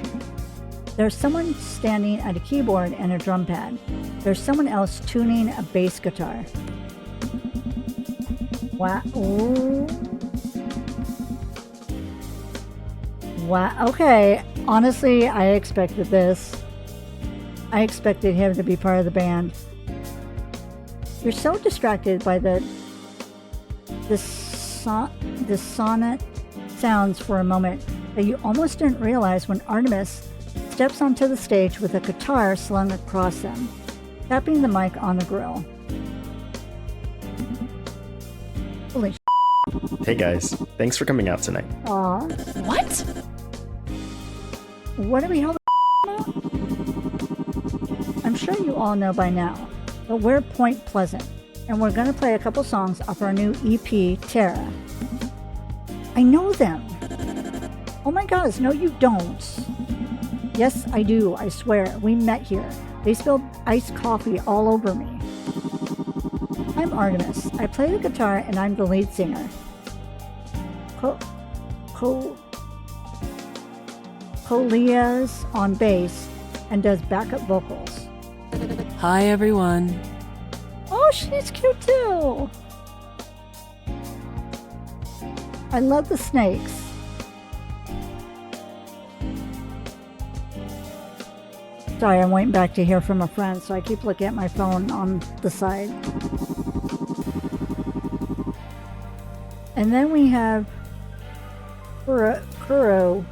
[SPEAKER 1] There's someone standing at a keyboard and a drum pad. There's someone else tuning a bass guitar. Wow. Ooh. Wow. Okay. Honestly, I expected this. I expected him to be part of the band. You're so distracted by the sonnet sounds for a moment that you almost didn't realize when Artemis steps onto the stage with a guitar slung across them, tapping the mic on the grill. Holy
[SPEAKER 3] Hey guys, thanks for coming out tonight.
[SPEAKER 1] Aw.
[SPEAKER 2] What?
[SPEAKER 1] What are we held about? I'm sure you all know by now, but we're Point Pleasant, and we're going to play a couple songs off our new EP, Terra. I know them! Oh my gosh, no you don't! Yes, I do, I swear. We met here. They spilled iced coffee all over me. I'm Artemis. I play the guitar and I'm the lead singer. Kolia's on bass and does backup vocals.
[SPEAKER 5] Hi, everyone.
[SPEAKER 1] Oh, she's cute too! I love the snakes. Sorry, I'm waiting back to hear from a friend, so I keep looking at my phone on the side. And then we have Kuro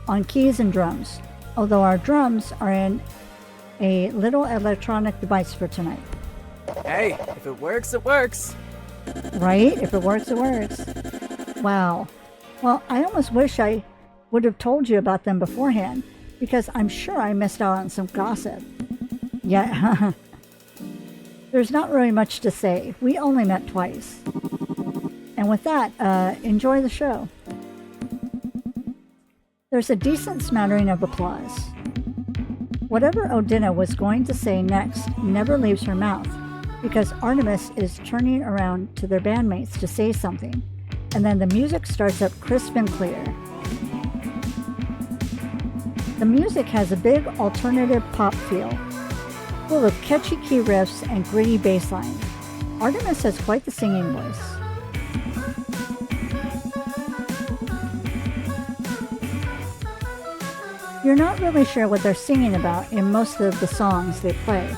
[SPEAKER 1] on keys and drums, although our drums are in a little electronic device for tonight.
[SPEAKER 5] Hey, if it works, it works.
[SPEAKER 1] Right? If it works, it works. Wow. Well, I almost wish I would have told you about them beforehand, because I'm sure I missed out on some gossip. Yeah. There's not really much to say. We only met twice. And with that, enjoy the show. There's a decent smattering of applause. Whatever Odina was going to say next never leaves her mouth, because Artemis is turning around to their bandmates to say something, and then the music starts up crisp and clear. The music has a big alternative pop feel, full of catchy key riffs and gritty bass lines. Artemis has quite the singing voice. You're not really sure what they're singing about in most of the songs they play,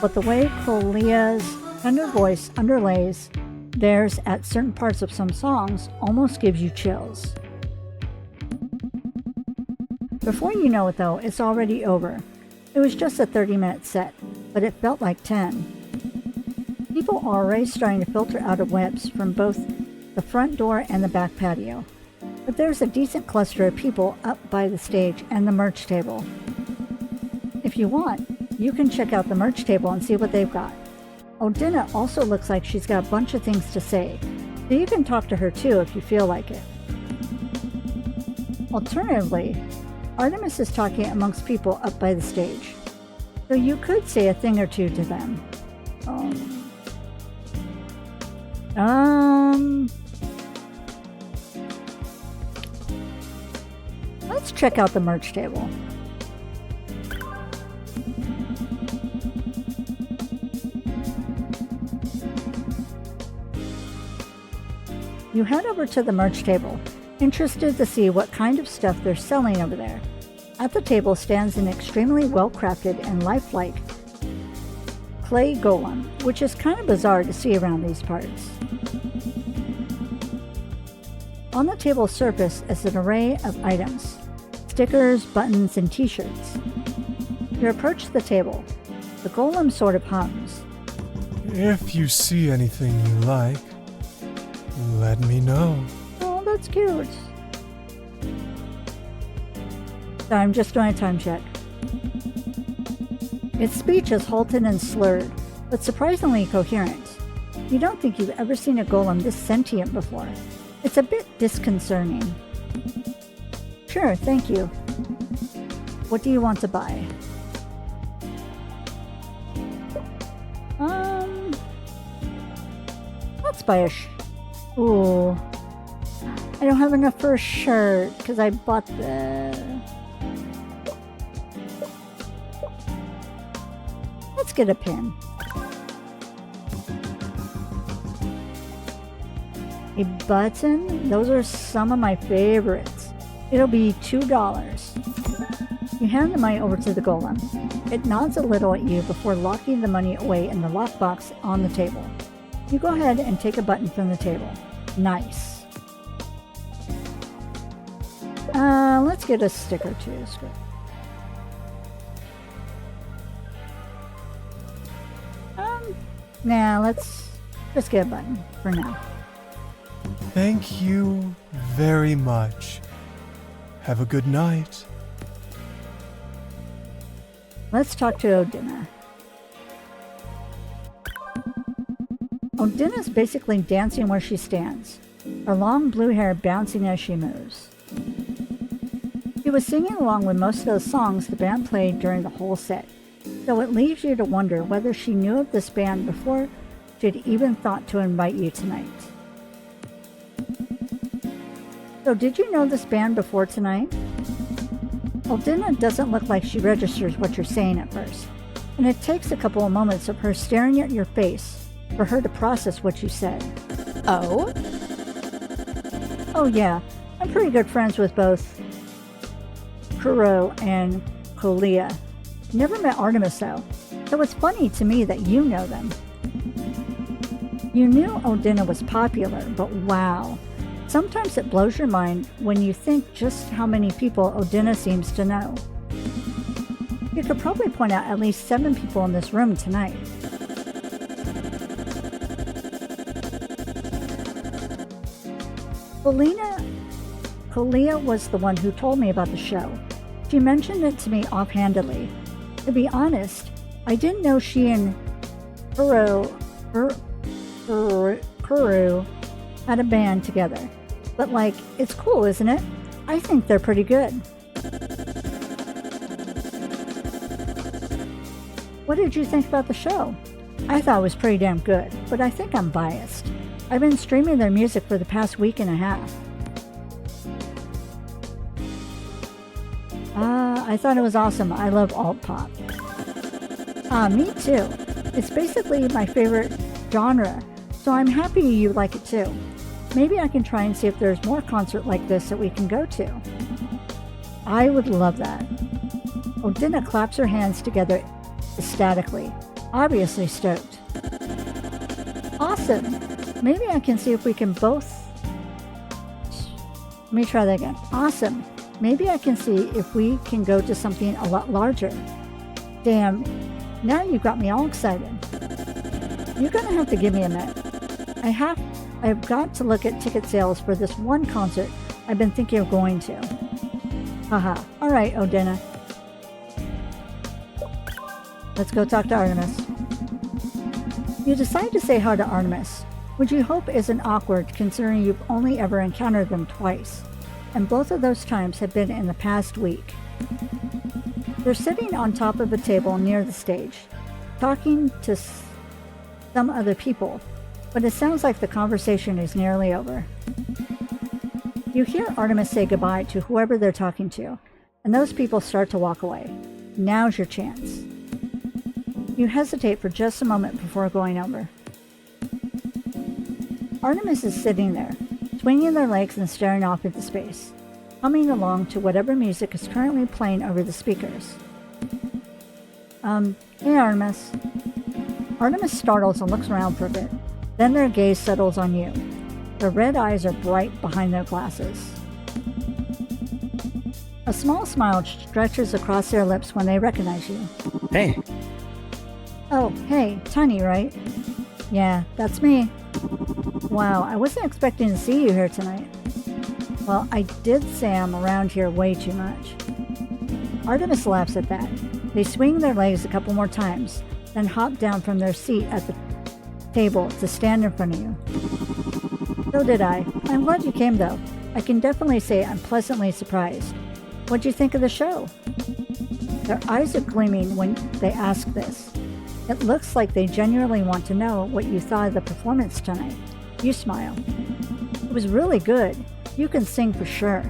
[SPEAKER 1] but the way Kolia's tender voice underlays theirs at certain parts of some songs almost gives you chills. Before you know it though, it's already over. It was just a 30-minute set, but it felt like 10. People are already starting to filter out of webs from both the front door and the back patio. But there's a decent cluster of people up by the stage and the merch table. If you want, you can check out the merch table and see what they've got. Odina also looks like she's got a bunch of things to say, so you can talk to her too if you feel like it. Alternatively, Artemis is talking amongst people up by the stage, so you could say a thing or two to them. Let's check out the merch table. You head over to the merch table, interested to see what kind of stuff they're selling over there. At the table stands an extremely well-crafted and lifelike clay golem, which is kind of bizarre to see around these parts. On the table's surface is an array of items, stickers, buttons, and t-shirts. You approach the table. The golem sort of hums.
[SPEAKER 6] If you see anything you like, let me know.
[SPEAKER 1] Oh, that's cute. Sorry, I'm just doing a time check. Its speech is halted and slurred, but surprisingly coherent. You don't think you've ever seen a golem this sentient before. It's a bit disconcerting. Sure, thank you. What do you want to buy? Let's buy a ooh. I don't have enough for a shirt, because I bought the... Let's get a pin. A button? Those are some of my favorites. It'll be $2. You hand the money over to the golem. It nods a little at you before locking the money away in the lockbox on the table. You go ahead and take a button from the table. Nice. Let's get a sticker too. Nah, let's just get a button for now.
[SPEAKER 6] Thank you very much. Have a good night.
[SPEAKER 1] Let's talk to Odina. Odina's basically dancing where she stands, her long blue hair bouncing as she moves. She was singing along with most of those songs the band played during the whole set, so it leaves you to wonder whether she knew of this band before she'd even thought to invite you tonight. So did you know this band before tonight? Odina doesn't look like she registers what you're saying at first, and it takes a couple of moments of her staring at your face for her to process what you said.
[SPEAKER 2] Oh?
[SPEAKER 1] Oh yeah, I'm pretty good friends with both Kuro and Kolia. Never met Artemis though, so it's funny to me that you know them. You knew Odina was popular, but wow. Sometimes it blows your mind when you think just how many people Odina seems to know. You could probably point out at least 7 people in this room tonight. Kolia was the one who told me about the show. She mentioned it to me offhandedly. To be honest, I didn't know she and Kuro had a band together. But like, it's cool, isn't it? I think they're pretty good. What did you think about the show? I thought it was pretty damn good, but I think I'm biased. I've been streaming their music for the past week and a half. I thought it was awesome. I love alt pop. Me too. It's basically my favorite genre, so I'm happy you like it too. Maybe I can try and see if there's more concert like this that we can go to. I would love that. Odina claps her hands together ecstatically, obviously stoked. Awesome! Maybe I can see if we can both... Let me try that again. Awesome! Maybe I can see if we can go to something a lot larger. Damn, now you got me all excited. You're gonna have to give me a minute. I've got to look at ticket sales for this one concert I've been thinking of going to. Haha. Alright, Odina. Let's go talk to Artemis. You decide to say hi to Artemis, which you hope isn't awkward considering you've only ever encountered them twice, and both of those times have been in the past week. They're sitting on top of a table near the stage, talking to some other people, but it sounds like the conversation is nearly over. You You hear Artemis say goodbye to whoever they're talking to, and those people start to walk away. Now's your chance. You hesitate for just a moment before going over. Artemis is sitting there, swinging their legs and staring off into space, humming along to whatever music is currently playing over the speakers. Hey Artemis. Artemis startles and looks around for a bit. Then their gaze settles on you. Their red eyes are bright behind their glasses. A small smile stretches across their lips when they recognize you.
[SPEAKER 3] Hey,
[SPEAKER 1] Oh, hey, Tiny, right? Yeah, that's me. Wow, I wasn't expecting to see you here tonight. Well, I did say I'm around here way too much. Artemis laughs at that. They swing their legs a couple more times, then hop down from their seat at the table to stand in front of you. So did I. I'm glad you came, though. I can definitely say I'm pleasantly surprised. What'd you think of the show? Their eyes are gleaming when they ask this. It looks like they genuinely want to know what you thought of the performance tonight. You smile. It was really good. You can sing for sure.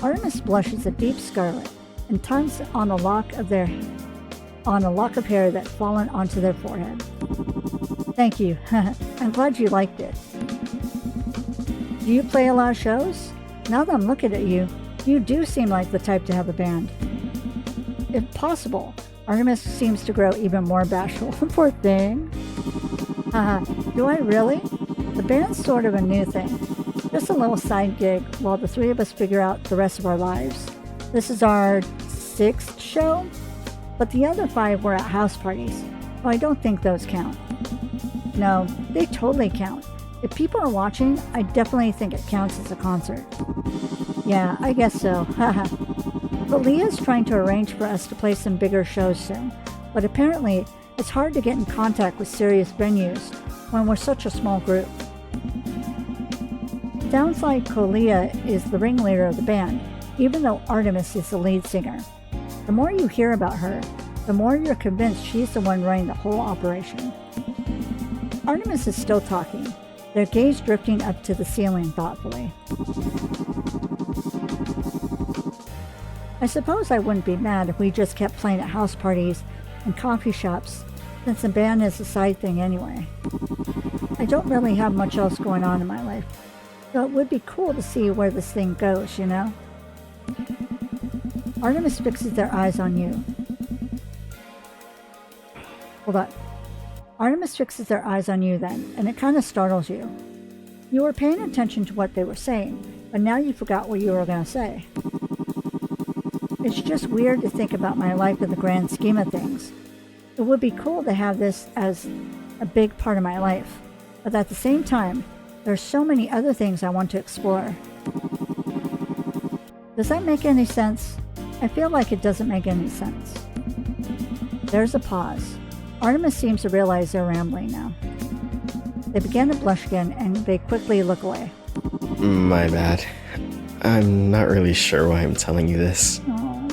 [SPEAKER 1] Artemis blushes a deep scarlet and tugs on a lock of hair that fallen onto their forehead. Thank you. I'm glad you liked it. Do you play a lot of shows? Now that I'm looking at you, you do seem like the type to have a band. If possible, Artemis seems to grow even more bashful. Poor thing. Do I really? The band's sort of a new thing. Just a little side gig while the three of us figure out the rest of our lives. This is our 6th show, but the other 5 were at house parties, so I don't think those count. No, they totally count. If people are watching, I definitely think it counts as a concert. Yeah, I guess so. But Leah's trying to arrange for us to play some bigger shows soon, but apparently it's hard to get in contact with serious venues when we're such a small group. Sounds like Kolia is the ringleader of the band, even though Artemis is the lead singer. The more you hear about her, the more you're convinced she's the one running the whole operation. Artemis is still talking, their gaze drifting up to the ceiling thoughtfully. I suppose I wouldn't be mad if we just kept playing at house parties and coffee shops, since the band is a side thing anyway. I don't really have much else going on in my life, so it would be cool to see where this thing goes, you know? Artemis fixes their eyes on you. Hold on. Artemis fixes their eyes on you then, and it kind of startles you. You were paying attention to what they were saying, but now you forgot what you were going to say. It's just weird to think about my life in the grand scheme of things. It would be cool to have this as a big part of my life, but at the same time, there's so many other things I want to explore. Does that make any sense? I feel like it doesn't make any sense. There's a pause. Artemis seems to realize they're rambling now. They begin to blush again, and they quickly look away.
[SPEAKER 3] my bad. I'm not really sure why I'm telling you this.
[SPEAKER 1] Aw.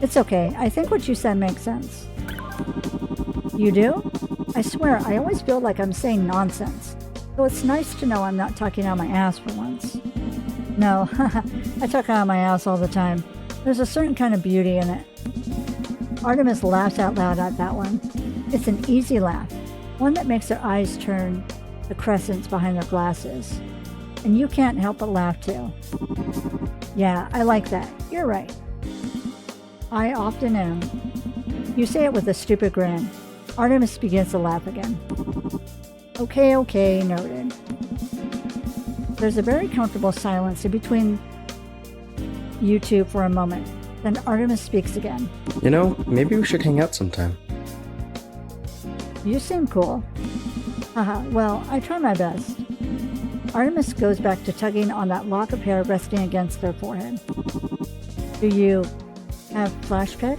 [SPEAKER 1] It's okay. I think what you said makes sense. You do? I swear, I always feel like I'm saying nonsense. So it's nice to know I'm not talking out my ass for once. No, I talk out my ass all the time. There's a certain kind of beauty in it. Artemis laughs out loud at that one. It's an easy laugh, one that makes their eyes turn to crescents behind their glasses. And you can't help but laugh too. Yeah, I like that. You're right. I often am. You say it with a stupid grin. Artemis begins to laugh again. Okay, noted. There's a very comfortable silence in between you two for a moment. Then Artemis speaks again.
[SPEAKER 3] You know, maybe we should hang out sometime.
[SPEAKER 1] You seem cool. Haha, well, I try my best. Artemis goes back to tugging on that lock of hair resting against their forehead. Do you have flash pick?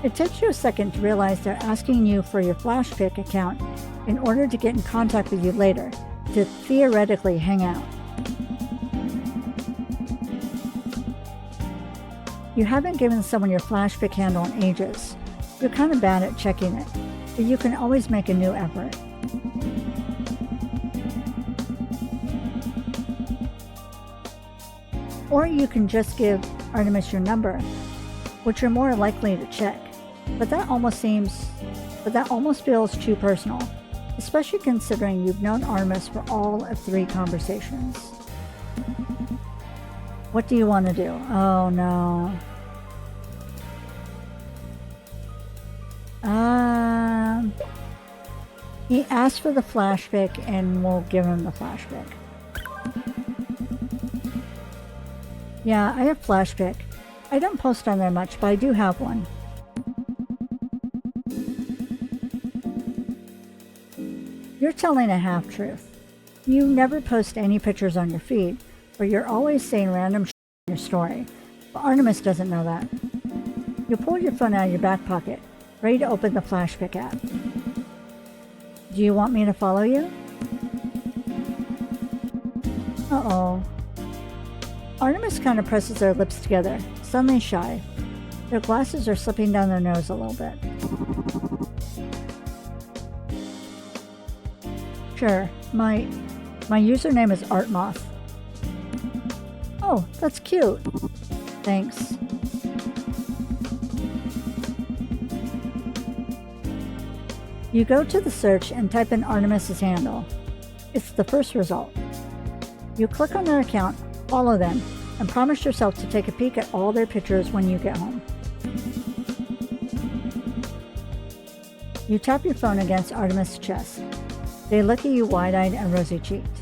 [SPEAKER 1] It takes you a second to realize they're asking you for your flash pick account in order to get in contact with you later, to theoretically hang out. You haven't given someone your flashback handle in ages. You're kind of bad at checking it, but you can always make a new effort. Or you can just give Artemis your number, which you're more likely to check. But that almost feels too personal, especially considering you've known Artemis for all of 3 conversations. What do you want to do? Oh no. He asked for the flashback and we'll give him the flashback. Yeah, I have flashback. I don't post on there much, but I do have one. You're telling a half-truth. You never post any pictures on your feed, but you're always saying random shit in your story. But Artemis doesn't know that. You pull your phone out of your back pocket, ready to open the flashback app. Do you want me to follow you? Uh-oh. Artemis kind of presses their lips together, suddenly shy. Their glasses are slipping down their nose a little bit. Sure, my username is Artmoth. Oh, that's cute. Thanks. You go to the search and type in Artemis's handle. It's the first result. You click on their account, follow them, and promise yourself to take a peek at all their pictures when you get home. You tap your phone against Artemis' chest. They look at you wide-eyed and rosy-cheeked.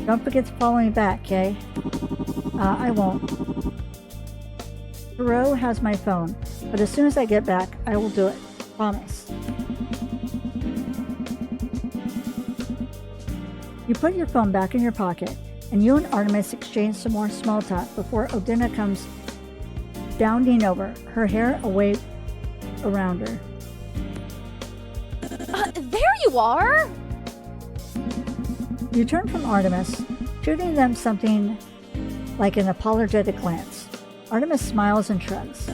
[SPEAKER 1] Don't forget to follow me back, Kay? I won't. Thoreau has my phone, but as soon as I get back, I will do it. Promise. You put your phone back in your pocket, and you and Artemis exchange some more small talk before Odina comes bounding over, her hair a wave around her.
[SPEAKER 2] There you are!
[SPEAKER 1] You turn from Artemis, shooting them something like an apologetic glance. Artemis smiles and shrugs.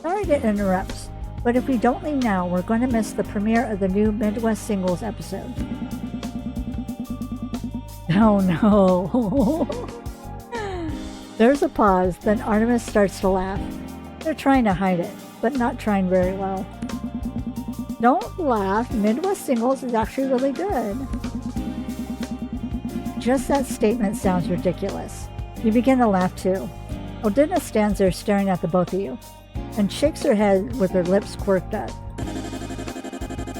[SPEAKER 1] Sorry to interrupt, but if we don't leave now, we're going to miss the premiere of the new Midwest Singles episode. Oh no. There's a pause, then Artemis starts to laugh. They're trying to hide it, but not trying very well. Don't laugh, Midwest Singles is actually really good. Just that statement sounds ridiculous. You begin to laugh too. Odina stands there staring at the both of you, and shakes her head with her lips quirked up.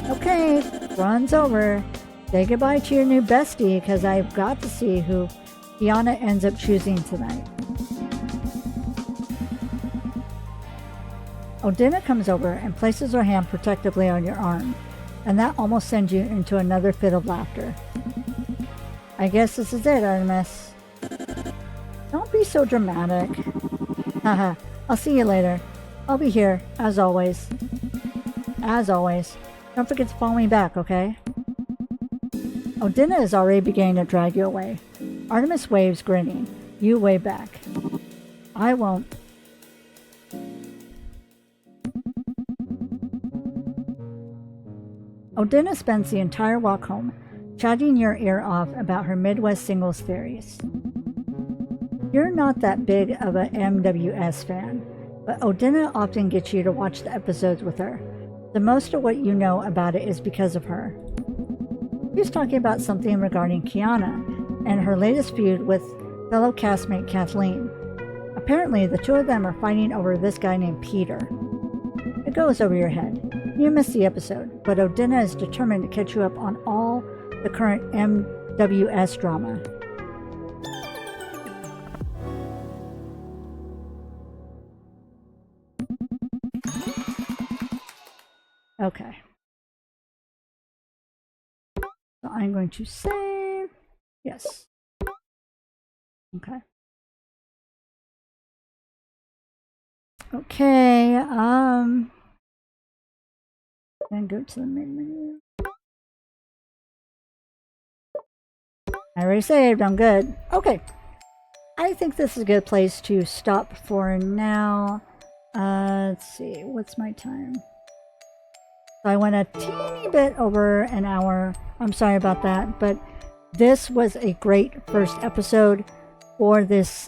[SPEAKER 1] Okay, run's over. Say goodbye to your new bestie, because I've got to see who Kiana ends up choosing tonight. Odina comes over and places her hand protectively on your arm, and that almost sends you into another fit of laughter. I guess this is it, Artemis. Don't be so dramatic. Haha, I'll see you later. I'll be here, as always. As always. Don't forget to follow me back, okay? Odina is already beginning to drag you away. Artemis waves, grinning. You wave back. I won't. Odina spends the entire walk home, chatting your ear off about her Midwest Singles theories. You're not that big of a MWS fan, but Odina often gets you to watch the episodes with her. The most of what you know about it is because of her. She's talking about something regarding Kiana and her latest feud with fellow castmate Kathleen. Apparently, the two of them are fighting over this guy named Peter. It goes over your head. You missed the episode, but Odina is determined to catch you up on all the current MWS drama. Okay. So I'm going to save. Yes. Okay. Okay, then go to the main menu. I already saved, I'm good. Okay, I think this is a good place to stop for now. Let's see, what's my time? So I went a teeny bit over an hour. I'm sorry about that, but this was a great first episode for this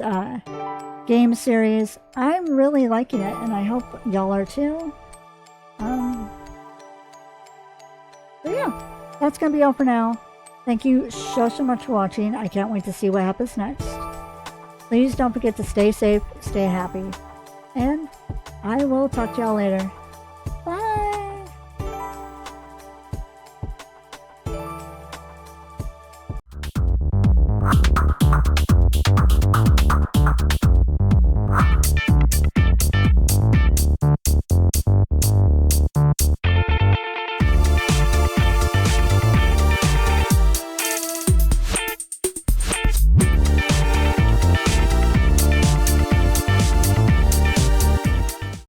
[SPEAKER 1] game series. I'm really liking it, and I hope y'all are too. But yeah, that's gonna be all for now. Thank you so much for watching. I can't wait to see what happens next. Please don't forget to stay safe, stay happy, and I will talk to y'all later.